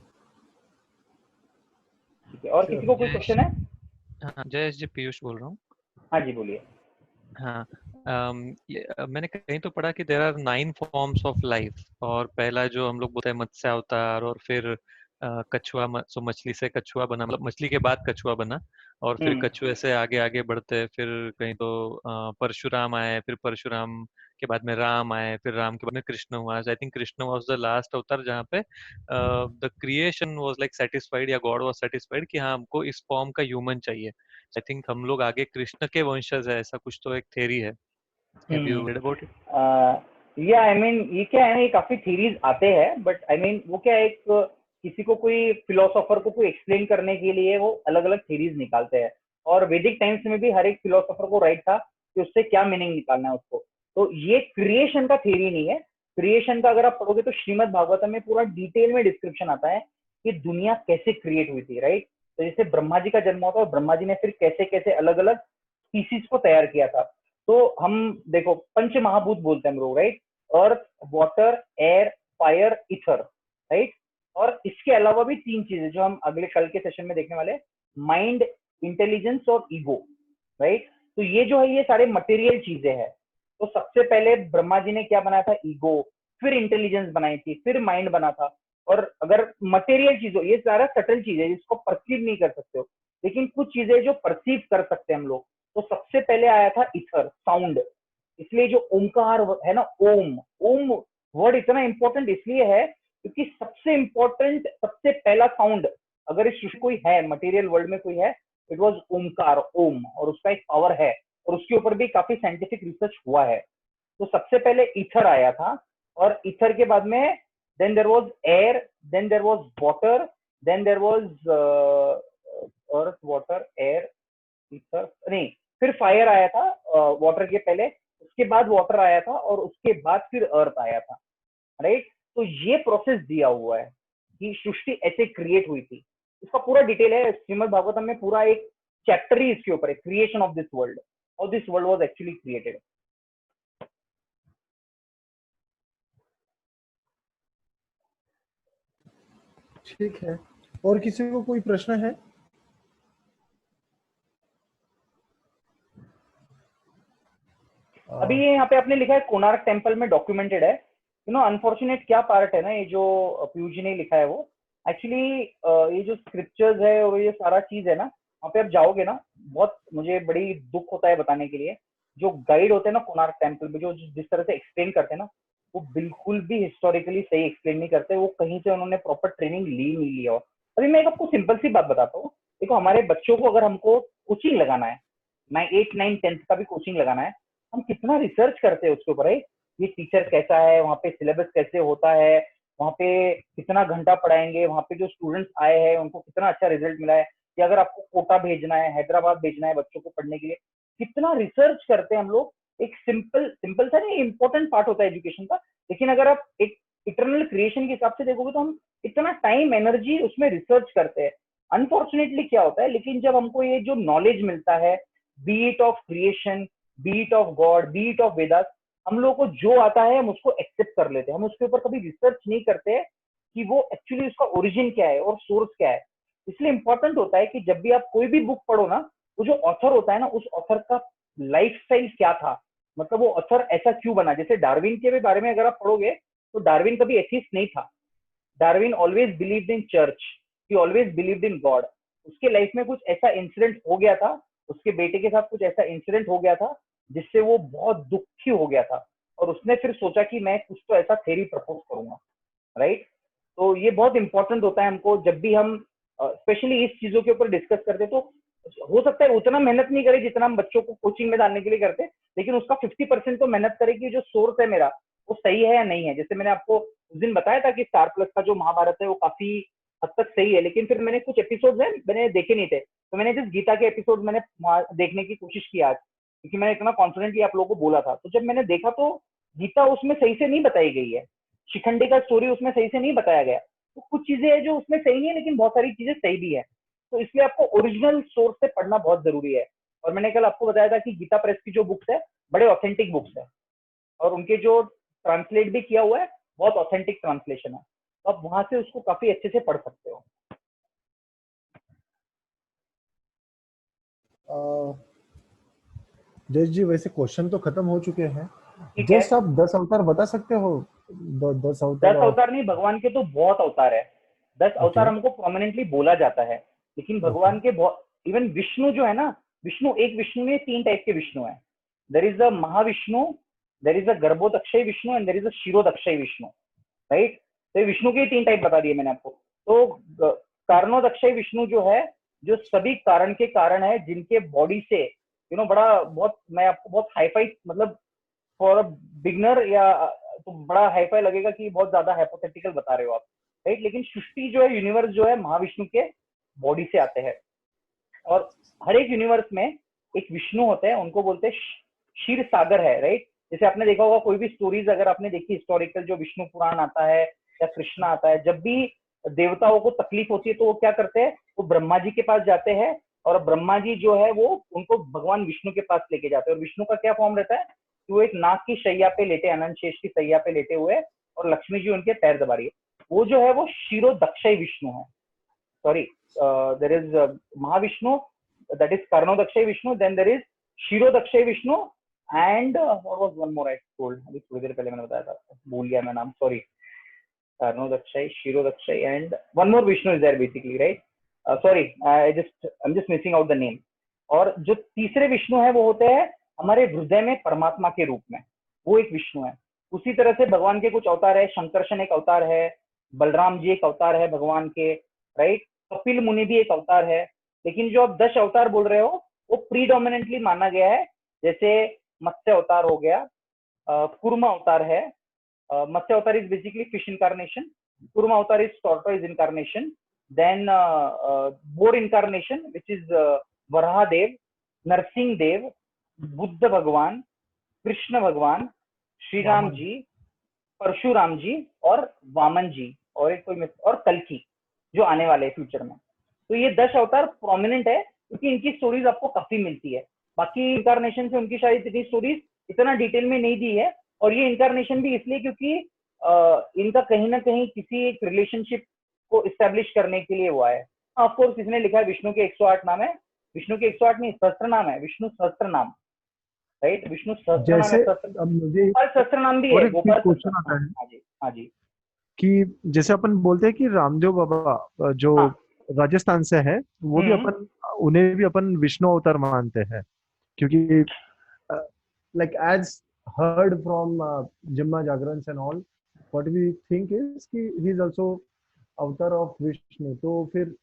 ठीक है, और किसी को कोई क्वेश्चन है? हाँ, जयेश जी, पीयूष बोल रहा हूँ। हाँ जी बोलिए। हाँ, मैंने कहीं तो पढ़ा कि there are 9 forms of life, और पहला जो हम लोग बोलते हैं मत्स्य अवतार, और फिर कछुआ, सो मछली से कछुआ बना, मतलब मछली के बाद कछुआ बना, और फिर कछुए से आगे आगे बढ़ते फिर कहीं तो परशुराम आए, फिर परशुराम के बाद में राम आए, फिर राम के बाद में कृष्ण हुआ। I think Krishna was the last अवतार जहाँ पे the creation was like satisfied, या गॉड वाज सेटिस्फाइड कि हाँ हमको इस फॉर्म का ह्यूमन चाहिए। आई थिंक हम लोग आगे कृष्ण के वंशज है, ऐसा कुछ तो एक थ्योरी है। Have you read about it? या आई मीन ये क्या है ना, ये काफी थीरीज आते हैं, बट आई मीन वो क्या है, एक किसी को कोई फिलोसोफर को कोई एक्सप्लेन करने के लिए वो अलग अलग थीरीज निकालते हैं, और वैदिक टाइम्स में भी हर एक फिलोसोफर को राइट था कि उससे क्या मीनिंग निकालना है उसको। तो ये क्रिएशन का थ्योरी नहीं है। क्रिएशन का अगर आप पढ़ोगे तो श्रीमद् भागवतम में पूरा डिटेल में डिस्क्रिप्शन आता है कि दुनिया कैसे क्रिएट हुई थी, राइट। तो जैसे ब्रह्मा जी का जन्म हुआ था और ब्रह्मा जी ने फिर कैसे कैसे अलग अलग स्पीसीज को तैयार किया था। तो हम देखो पंच महाभूत बोलते हैं हम लोग, right, earth, water, air, fire, ether, right. और इसके अलावा भी 3 चीजें जो हम अगले कल के सेशन में देखने वाले, माइंड, इंटेलिजेंस और ईगो, राइट। तो ये जो है ये सारे मटेरियल चीजें हैं। तो सबसे पहले ब्रह्मा जी ने क्या बनाया था, ईगो, फिर इंटेलिजेंस बनाई थी, फिर माइंड बना था। और अगर मटेरियल चीजों, ये सारा सटल चीज है जिसको परसीव नहीं कर सकते हो, लेकिन कुछ चीजें जो परसीव कर सकते हैं हम लोग। तो सबसे पहले आया था इथर, साउंड। इसलिए जो ओमकार है ना, ओम, ओम वर्ड इतना इंपॉर्टेंट इसलिए है क्योंकि सबसे इंपॉर्टेंट, सबसे पहला साउंड अगर इस सृष्टि कोई है, मटेरियल वर्ल्ड में कोई है, इट वाज ओमकार, ओम, और उसका एक पावर है, और उसके ऊपर भी काफी साइंटिफिक रिसर्च हुआ है। तो सबसे पहले ईथर आया था, और ईथर के बाद में then there was air, then there was water, then there was earth, water, air, ether, नहीं, फिर फायर आया था वाटर के पहले, उसके बाद वाटर आया था, और उसके बाद फिर अर्थ आया था, राइट। तो ये प्रोसेस दिया हुआ है कि सृष्टि ऐसे क्रिएट हुई थी। इसका पूरा डिटेल है श्रीमद् भागवतम में, पूरा एक चैप्टर ही इसके ऊपर है, creation of this world, how this world was actually created. ठीक है, और किसी को कोई प्रश्न है? अभी ये यहाँ पे आपने लिखा है कोणार्क टेम्पल में डॉक्यूमेंटेड है। यू नो अनफॉर्चुनेट क्या पार्ट है ना, ये जो पीयूष जी ने लिखा है वो एक्चुअली ये जो स्क्रिप्चर्स है और ये सारा चीज है ना, वहाँ पे आप जाओगे ना, बहुत मुझे बड़ी दुख होता है बताने के लिए। जो गाइड होते हैं ना कोणार्क टेम्पल में, जो जिस तरह से एक्सप्लेन करते हैं ना, वो बिल्कुल भी हिस्टोरिकली सही एक्सप्लेन नहीं करते। वो कहीं से उन्होंने प्रॉपर ट्रेनिंग ली नहीं लिया। अभी मैं एक आपको सिंपल सी बात बताता हूँ। देखो हमारे बच्चों को अगर हमको कोचिंग लगाना है, 8, 9, 10 का भी कोचिंग लगाना है, हम कितना रिसर्च करते हैं उसके ऊपर, है ये टीचर कैसा है, वहाँ पे सिलेबस कैसे होता है, वहाँ पे कितना घंटा पढ़ाएंगे, वहाँ पे जो स्टूडेंट्स आए हैं उनको कितना अच्छा रिजल्ट मिला है, या अगर आपको कोटा भेजना है, हैदराबाद भेजना है बच्चों को पढ़ने के लिए, कितना रिसर्च करते हैं हम लोग। एक सिंपल सिंपल सा नहीं, इंपॉर्टेंट पार्ट होता है एजुकेशन का, लेकिन अगर आप एक इटर्नल क्रिएशन के हिसाब से देखोगे तो हम इतना टाइम, एनर्जी उसमें रिसर्च करते हैं। अनफॉर्चुनेटली क्या होता है, लेकिन जब हमको ये जो नॉलेज मिलता है, B it of creation, B it of God, B it of Vedas, हम लोगों को जो आता है हम उसको एक्सेप्ट कर लेते हैं। हम उसके ऊपर कभी रिसर्च नहीं करते कि वो एक्चुअली उसका ओरिजिन क्या है और सोर्स क्या है। इसलिए इंपॉर्टेंट होता है कि जब भी आप कोई भी बुक पढ़ो ना, वो जो ऑथर होता है ना, उस ऑथर का लाइफ स्टाइल क्या था, मतलब वो ऑथर ऐसा क्यों बना। जैसे डार्विन के भी बारे में अगर आप पढ़ोगे तो डार्विन कभी एथिस्ट नहीं था। Darwin always believed in church, he always believed in God. उसके लाइफ में कुछ ऐसा इंसिडेंट हो गया था, उसके बेटे के साथ कुछ ऐसा इंसिडेंट हो गया था जिससे वो बहुत दुखी हो गया था, और उसने फिर सोचा कि मैं कुछ तो ऐसा थ्योरी प्रपोज करूंगा, राइट। तो ये बहुत इंपॉर्टेंट होता है हमको, जब भी हम स्पेशली इस चीजों के ऊपर डिस्कस करते, तो हो सकता है उतना मेहनत नहीं करे जितना हम बच्चों को कोचिंग में डालने के लिए करते, लेकिन उसका 50% तो मेहनत करे कि जो सोर्स है मेरा वो सही है या नहीं है। जैसे मैंने आपको उस दिन बताया था कि स्टार प्लस का जो महाभारत है वो काफी हद तक सही है, लेकिन फिर मैंने कुछ एपिसोड है मैंने देखे नहीं थे, तो मैंने जिस गीता के एपिसोड मैंने देखने की कोशिश की आज, क्योंकि मैंने इतना कॉन्फिडेंटली आप लोगों को बोला था। तो जब मैंने देखा तो गीता उसमें सही से नहीं बताई गई है, शिखंडी का स्टोरी उसमें सही से नहीं बताया गया, तो कुछ चीजें है जो उसमें सही नहीं है, लेकिन बहुत सारी चीजें सही भी है। तो इसलिए आपको ओरिजिनल सोर्स से पढ़ना बहुत जरूरी है। और मैंने कल आपको बताया था कि गीता प्रेस की जो बुक्स है बड़े ऑथेंटिक बुक्स है, और उनके जो ट्रांसलेट भी किया हुआ है बहुत ऑथेंटिक ट्रांसलेशन है, तो आप वहां से उसको काफी अच्छे से पढ़ सकते हो। जयेश जी, वैसे क्वेश्चन तो खत्म हो चुके हैं। ठीक है, जस्ट आप 10 अवतार बता सकते हो? 10 अवतार 10 अवतार नहीं, भगवान के तो बहुत अवतार है। 10 अवतार हमको प्रोमिनेंटली बोला जाता है, लेकिन भगवान के बहुत, इवन विष्णु जो है ना, विष्णु एक विष्णु में 3 टाइप के विष्णु है। There is a Mahavishnu, there is a Garbhodakshayi Vishnu and there is a Kshirodakshayi Vishnu, right. तो विष्णु के 3 टाइप बता दिए मैंने आपको। तो कारणोदक्षय विष्णु जो है, जो सभी कारण के कारण है, जिनके बॉडी से बड़ा बहुत, मैं आपको बहुत हाईफाई, मतलब फॉर अ बिगनर या तो बड़ा हाईफाई लगेगा कि बहुत ज्यादा हाइपोथेटिकल बता रहे हो आप, राइट। लेकिन सृष्टि जो है, यूनिवर्स जो है, महाविष्णु के बॉडी से आते हैं, और हर एक यूनिवर्स में एक विष्णु होते हैं, उनको बोलते हैं क्षीर सागर है, राइट। जैसे आपने देखा होगा कोई भी स्टोरीज अगर आपने देखी हिस्टोरिकल, जो विष्णु पुराण आता है या कृष्णा आता है, जब भी देवताओं को तकलीफ होती है तो वो क्या करते हैं, वो ब्रह्मा जी के पास जाते हैं, और ब्रह्मा जी जो है वो उनको भगवान विष्णु के पास लेके जाते हैं। और विष्णु का क्या फॉर्म रहता है कि वो एक नाग की शैया पे लेटे, अनंत शेष की शैया पे लेटे हुए, और लक्ष्मी जी उनके पैर दबा रही है, वो जो है वो क्षीरोदक्षय विष्णु है। Sorry, there is Mahavishnu, that is Karnodakshay Vishnu, then there is Kshirodakshay Vishnu, and what was one more I told, अभी थोड़ी देर पहले मैंने बताया था, भूल गया मैं नाम, sorry. Karnodakshay, Kshirodakshay, and one more Vishnu is there basically, right? Sorry, I'm just missing out the name. और जो तीसरे विष्णु है वो होते हैं हमारे हृदय में परमात्मा के रूप में, वो एक विष्णु है। उसी तरह से भगवान के कुछ अवतार है, शंकरशन एक अवतार है, बलराम जी एक अवतार है भगवान के, राइट। कपिल मुनि भी एक अवतार है। लेकिन जो आप 10 अवतार बोल रहे हो वो प्रीडोमिनेंटली माना गया है, जैसे मत्स्य अवतार हो गया, कुर्मा अवतार है। Matsya avatar is basically fish incarnation, Kurma avatar is tortoise incarnation, then boar incarnation which is Varahadev, Narasimha dev, Buddha भगवान, कृष्ण भगवान, श्री राम जी, परशुराम जी और वामन जी, और एक कोई और कल्कि जो आने वाले फ्यूचर में। तो ये 10 अवतार प्रोमिनेंट है क्योंकि इनकी स्टोरीज आपको काफी मिलती है। बाकी इनकारनेशन से उनकी शायद इतनी स्टोरीज इतना डिटेल में नहीं दी है, और ये इनकारनेशन भी इसलिए क्योंकि इनका कहीं ना कहीं किसी एक रिलेशनशिप को इस्टेब्लिश करने के लिए हुआ है। ऑफ कोर्स इसने लिखा है विष्णु के 108 नाम है, विष्णु के 108 नहीं, सहस्त्र नाम है, विष्णु सहस्त्र नाम, राइट। विष्णु सहस्त्र नाम है, अब मुझे सहस्त्र नाम भी है, गोपाल क्वेश्चन आता है। हाँ जी, हाँ जी, कि जैसे अपन बोलते हैं कि रामदेव बाबा जो राजस्थान से है, वो भी अपन, उन्हें भी अपन विष्णु अवतार मानते हैं, क्योंकि like as heard from Jimma Jagrans and all, what we think is कि he is also avatar of Vishnu। तो फिर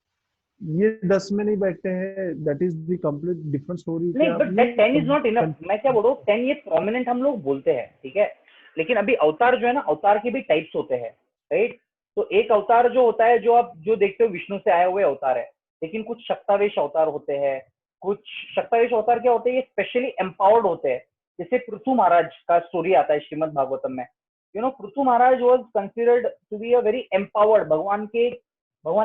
ये 10 में नहीं बैठते हैं, that is the complete different story। नहीं, but that 10 is not enough। मैं क्या बोल रहा हूँ, 10 ये प्रोमिनेंट हम लोग बोलते हैं, ठीक है। लेकिन अभी अवतार जो है ना, अवतार के भी टाइप्स होते हैं, राइट। तो एक अवतार जो होता है, जो आप जो देखते हो विष्णु से आए हुए अवतार है, लेकिन कुछ शक्तावेश अवतार होते हैं। कुछ शक्तावेश अवतार क्या होते हैं, ये स्पेशली एम्पावर्ड होते हैं। जैसे पृथु महाराज का स्टोरी आता है श्रीमद् भागवतम में। Prithu Maharaj was considered to be a very empowered, भगवान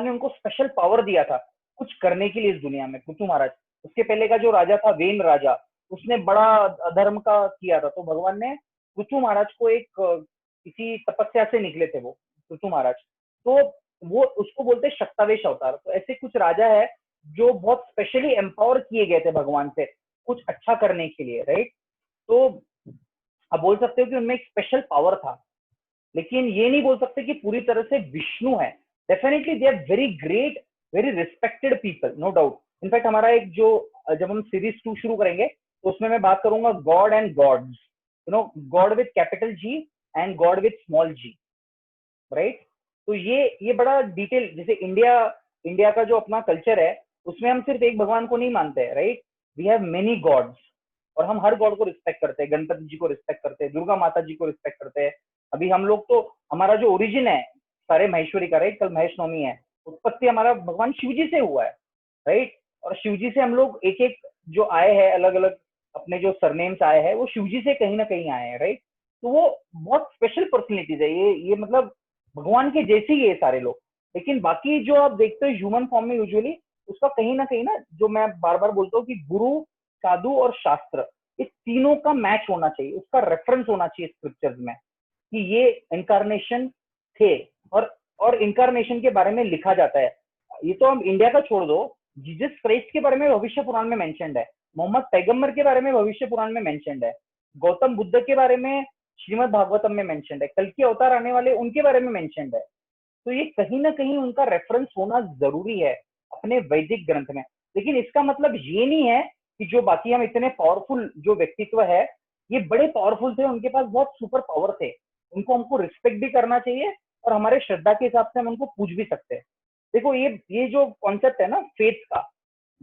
ने उनको स्पेशल पावर दिया था कुछ करने के लिए इस दुनिया में। पृथु महाराज, उसके पहले का जो राजा था वेन राजा, उसने बड़ा अधर्म का किया था, तो भगवान ने पृथु महाराज को एक किसी तपस्या से निकले थे वो पृथु महाराज, तो वो उसको बोलते शक्तावेश अवतार। तो ऐसे कुछ राजा है जो बहुत स्पेशली एम्पावर किए गए थे भगवान से कुछ अच्छा करने के लिए, राइट। तो आप बोल सकते हो कि उनमें एक स्पेशल पावर था, लेकिन ये नहीं बोल सकते कि पूरी तरह से विष्णु है। Definitely they are very great very respected people, no doubt. In fact हमारा एक जो जब हम सीरीज 2 शुरू करेंगे तो उसमें मैं बात करूंगा God and gods, you know, God with capital G and God with small G, right. तो ये बड़ा डिटेल, जैसे इंडिया का जो अपना कल्चर है उसमें हम सिर्फ एक भगवान को नहीं मानते हैं, right. We have many gods और हम हर गॉड को रिस्पेक्ट करते हैं, गणपति जी को रिस्पेक्ट करते हैं, दुर्गा माता जी को रिस्पेक्ट करते हैं। अभी हम लोग तो, हमारा जो ओरिजिन है सारे महेश्वरी का, राइट, कल महेश नवमी है, उत्पत्ति हमारा भगवान शिव जी से हुआ है, राइट। और शिव जी से हम लोग एक एक जो आए हैं, अलग अलग अपने जो सरनेम्स आए हैं वो शिव जी से कहीं ना कहीं आए हैं, राइट। तो वो बहुत स्पेशल पर्सनैलिटीज है, ये मतलब भगवान के जैसे ही ये सारे लोग। लेकिन बाकी जो आप देखते हो ह्यूमन फॉर्म में यूजुअली, उसका कहीं ना जो मैं बार बार बोलता हूँ कि गुरु, साधु और शास्त्र, इस तीनों का मैच होना चाहिए, उसका रेफरेंस होना चाहिए स्क्रिप्चर्स में कि ये इनकारनेशन थे। और इनकारनेशन के बारे में लिखा जाता है। ये तो हम इंडिया का छोड़ दो, जीसस क्राइस्ट के बारे में भविष्य पुराण में मेंशन्ड है, मोहम्मद पैगंबर के बारे में भविष्य पुराण में मेंशन्ड है, गौतम बुद्ध के बारे में श्रीमद् भागवतम में मेंशन्ड है, कल के अवतार आने वाले उनके बारे में मेंशन्ड है। तो ये कहीं ना कहीं उनका रेफरेंस होना जरूरी है अपने वैदिक ग्रंथ में। लेकिन इसका मतलब ये नहीं है कि जो बाकी हम इतने पावरफुल जो व्यक्तित्व है, ये बड़े पावरफुल थे, उनके पास बहुत सुपर पावर थे, उनको हमको रिस्पेक्ट भी करना चाहिए और हमारे श्रद्धा के हिसाब से हम उनको पूज भी सकते हैं। देखो ये जो कॉन्सेप्ट है ना फेथ का,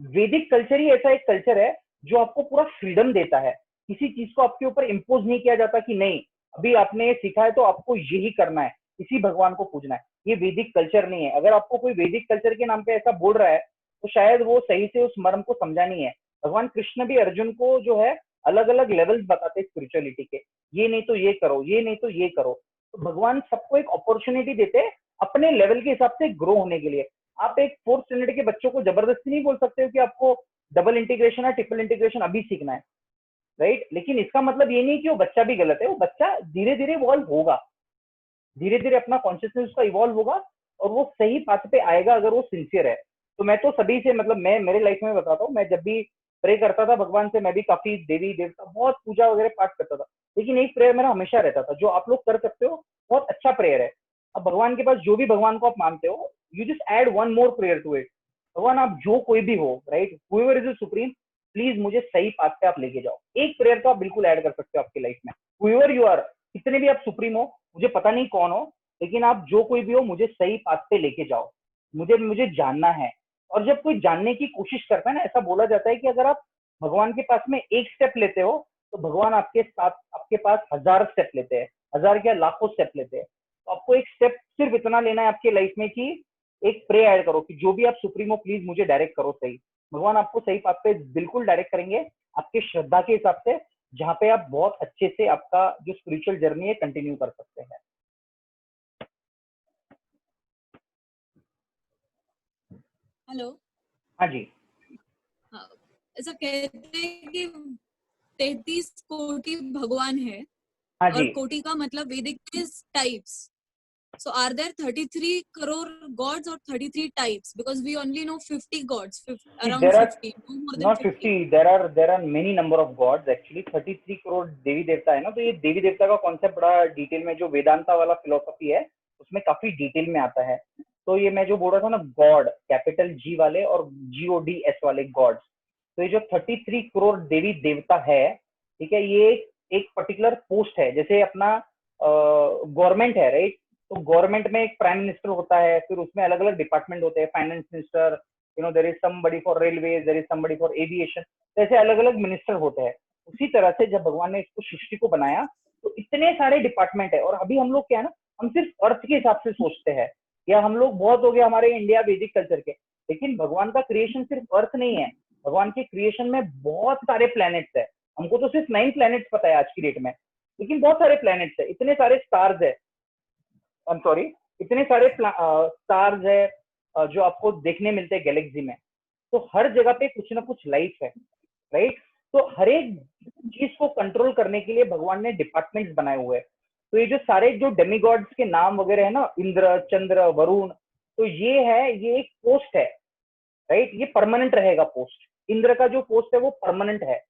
वैदिक कल्चर ही ऐसा एक कल्चर है जो आपको पूरा फ्रीडम देता है, किसी चीज को आपके ऊपर इम्पोज नहीं किया जाता कि नहीं अभी आपने सीखा है तो आपको यही करना है, इसी भगवान को पूजना है। ये वैदिक कल्चर नहीं है। अगर आपको कोई वैदिक कल्चर के नाम पे ऐसा बोल रहा है तो शायद वो सही से उस मर्म को समझा नहीं है। भगवान कृष्ण भी अर्जुन को जो है अलग अलग लेवल्स बताते हैं स्पिरिचुअलिटी के, ये नहीं तो ये करो, ये नहीं तो ये करो। तो भगवान सबको एक अपॉर्चुनिटी देते हैं अपने लेवल के हिसाब से ग्रो होने के लिए। आप एक 4th स्टैंडर्ड के बच्चों को जबरदस्ती नहीं बोल सकते हो कि आपको डबल इंटीग्रेशन या ट्रिपल इंटीग्रेशन अभी सीखना है, राइट। लेकिन इसका मतलब ये नहीं कि वो बच्चा भी गलत है, वो बच्चा धीरे धीरे इवॉल्व होगा, धीरे धीरे अपना कॉन्शियसनेस उसका इवॉल्व होगा और वो सही पाथ पे आएगा अगर वो सिंसियर है। तो मैं तो सभी से, मतलब मैं मेरे लाइफ में बताता हूँ, मैं जब भी प्रे करता था भगवान से, मैं भी काफी देवी देवता बहुत पूजा वगैरह पाठ करता था, लेकिन एक प्रेयर मेरा हमेशा रहता था जो आप लोग कर सकते हो, बहुत अच्छा प्रेयर है। अब भगवान के पास जो भी भगवान को आप मानते हो, you just add one more prayer to it. भगवान आप जो कोई भी हो, राइट, हुएवर इज सुप्रीम, प्लीज मुझे सही पाथ पे आप लेके जाओ। एक प्रेयर तो आप बिल्कुल ऐड कर सकते हो आपकी लाइफ में। हुएवर यू आर, कितने भी आप सुप्रीम हो, मुझे पता नहीं कौन हो, लेकिन आप जो कोई भी हो मुझे सही पाथ पे लेके जाओ, मुझे जानना है। और जब कोई जानने की कोशिश करता है ना, ऐसा बोला जाता है कि अगर आप भगवान के पास में एक स्टेप लेते हो तो भगवान आपके साथ आपके पास 1000 स्टेप लेते हैं, 1000 क्या लाखों स्टेप लेते हैं। तो आपको एक स्टेप सिर्फ इतना लेना है आपके लाइफ में कि एक प्रे ऐड करो कि जो भी आप सुप्रीम हो प्लीज मुझे डायरेक्ट करो सही। भगवान आपको सही पाथ पे बिल्कुल डायरेक्ट करेंगे आपके श्रद्धा के हिसाब से, जहाँ पे आप बहुत अच्छे से आपका जो स्पिरिचुअल जर्नी है कंटिन्यू कर सकते हैं। हेलो। हाँ जी। हाँ, ऐसा कहते हैं कि 33 कोटि भगवान है। हाँ और जी। कोटि का मतलब वैदिक is types. So are there 33 crore gods or 33 types? Because we only know 50 gods, around there are 50, no more than not 50. 50, there are many number of gods actually। 33 crore देवी देवता है ना, तो ये देवी देवता का कॉन्सेप्ट बड़ा डिटेल में जो वेदांता वाला फिलोसफी है उसमें काफी डिटेल में आता है। तो ये मैं जो बोल रहा था ना, गॉड कैपिटल जी वाले और GODS वाले गॉड्स, तो ये जो 33 करोड़ देवी देवता है, ठीक है, ये एक पर्टिकुलर पोस्ट है, जैसे अपना गवर्नमेंट है, राइट। तो गवर्नमेंट में एक प्राइम मिनिस्टर होता है, फिर उसमें अलग अलग डिपार्टमेंट होते हैं, finance minister, you know, there is somebody for railway, there is somebody for aviation, तो ऐसे अलग अलग मिनिस्टर होते हैं। उसी तरह से जब भगवान ने इसको सृष्टि को बनाया तो इतने सारे डिपार्टमेंट है। और अभी हम लोग क्या है ना, हम सिर्फ अर्थ के हिसाब से सोचते हैं, या हम लोग बहुत हो गए हमारे इंडिया वैदिक कल्चर के, लेकिन भगवान का क्रिएशन सिर्फ अर्थ नहीं है। भगवान के क्रिएशन में बहुत सारे प्लैनेट्स है। हमको तो सिर्फ 9 प्लैनेट्स पता है आज की डेट में, लेकिन बहुत सारे प्लैनेट्स है, इतने सारे स्टार्स है, इतने सारे स्टार्स है जो आपको देखने मिलते हैं गैलेक्सी में। तो हर जगह पे कुछ ना कुछ लाइफ है, राइट। तो हर एक चीज को कंट्रोल करने के लिए भगवान ने डिपार्टमेंट्स बनाए हुए हैं। तो ये जो सारे जो डेमीगॉड्स के नाम वगैरह है ना, इंद्र, चंद्र, वरुण, तो ये एक पोस्ट है, राइट। ये परमानेंट रहेगा पोस्ट। इंद्र का जो पोस्ट है वो परमानेंट है।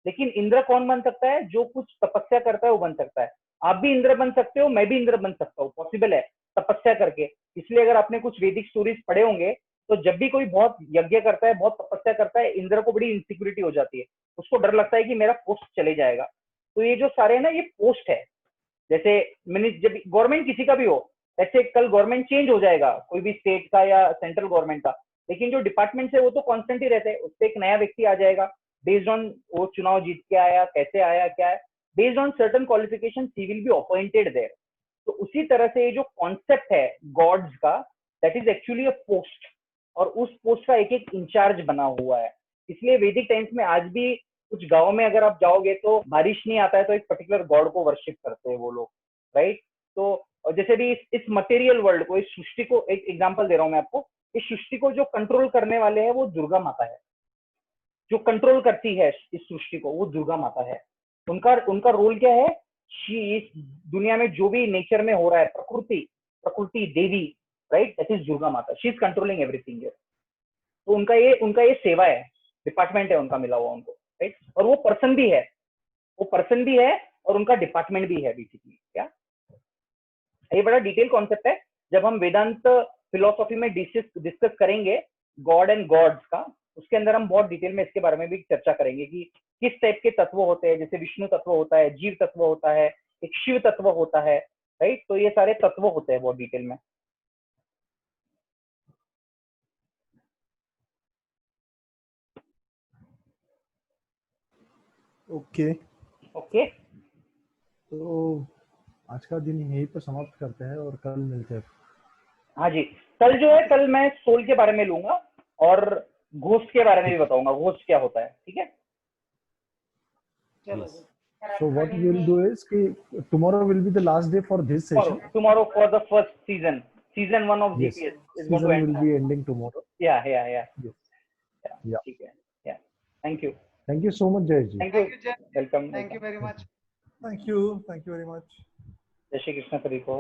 लेकिन इंद्र कौन बन सकता है? जो कुछ तपस्या करता है वो बन सकता है। आप भी इंद्र बन सकते हो, मैं भी इंद्र बन सकता हूँ, पॉसिबल है तपस्या करके। इसलिए अगर आपने कुछ वैदिक स्टोरीज पढ़े होंगे तो जब भी कोई बहुत यज्ञ करता है, बहुत तपस्या करता है, इंद्र को बड़ी इनसिक्योरिटी हो जाती है, उसको डर लगता है कि मेरा पोस्ट चले जाएगा। तो ये जो सारे है ना, ये पोस्ट है। जैसे जब गवर्नमेंट किसी का भी हो, ऐसे कल गवर्नमेंट चेंज हो जाएगा, कोई भी स्टेट का या सेंट्रल गवर्नमेंट का, लेकिन जो डिपार्टमेंट है वो तो कांस्टेंट ही रहते हैं। उस पर एक नया व्यक्ति आ जाएगा बेस्ड ऑन वो चुनाव जीत के आया, कैसे आया, क्या है, based on certain qualification he will be appointed there. तो उसी तरह से ये जो कॉन्सेप्ट है गॉड्स का, that is actually a post, और उस पोस्ट का एक एक इंचार्ज बना हुआ है। इसलिए वैदिक टाइम्स में आज भी कुछ गाँव में अगर आप जाओगे तो बारिश नहीं आता है तो एक पर्टिकुलर गॉड को वर्शिप करते हैं वो लोग, राइट। तो जैसे भी इस मटेरियल वर्ल्ड को, इस सृष्टि को, एक एग्जांपल दे रहा हूं मैं आपको, इस सृष्टि को जो कंट्रोल करने वाले हैं वो दुर्गा माता है। जो कंट्रोल करती है इस सृष्टि को वो दुर्गा माता है। उनका रोल क्या है? इस दुनिया में जो भी नेचर में हो रहा है, प्रकृति देवी, राइट, दैट इज दुर्गा माता। She is controlling everything. तो उनका ये सेवा है, डिपार्टमेंट है उनका मिला हुआ उनको, राइट। और वो पर्सन भी है और उनका डिपार्टमेंट भी है बेसिकली। क्या ये बड़ा डिटेल कॉन्सेप्ट है। जब हम वेदांत फिलोसॉफी में डिस्कस करेंगे गॉड एंड गॉड्स का, उसके अंदर हम बहुत डिटेल में इसके बारे में भी चर्चा करेंगे कि किस टाइप के तत्व होते हैं। जैसे विष्णु तत्व होता है, जीव तत्व होता है, एक शिव तत्व होता है, राइट। तो ये सारे तत्व होते हैं बहुत डिटेल में। ओके ओके, तो आज का दिन यहीं पर समाप्त करते हैं और कल मिलते हैं। हाँ जी। कल जो है, कल मैं सोल के बारे में लूंगा और घोस्ट के बारे में भी बताऊंगा, घोस्ट क्या होता है, ठीक है। So what we will do is कि tomorrow will be the last day for this session. Tomorrow for the first season 1 of Yes, GPS is going season to end. will be ending tomorrow. Yeah. Yes. Yeah. ठीक है। Yeah. Thank you. Thank you so much, Jayesh ji. Thank you. Jay. Welcome. Thank you very much. Thank you very much. जय श्री कृष्ण सभी को।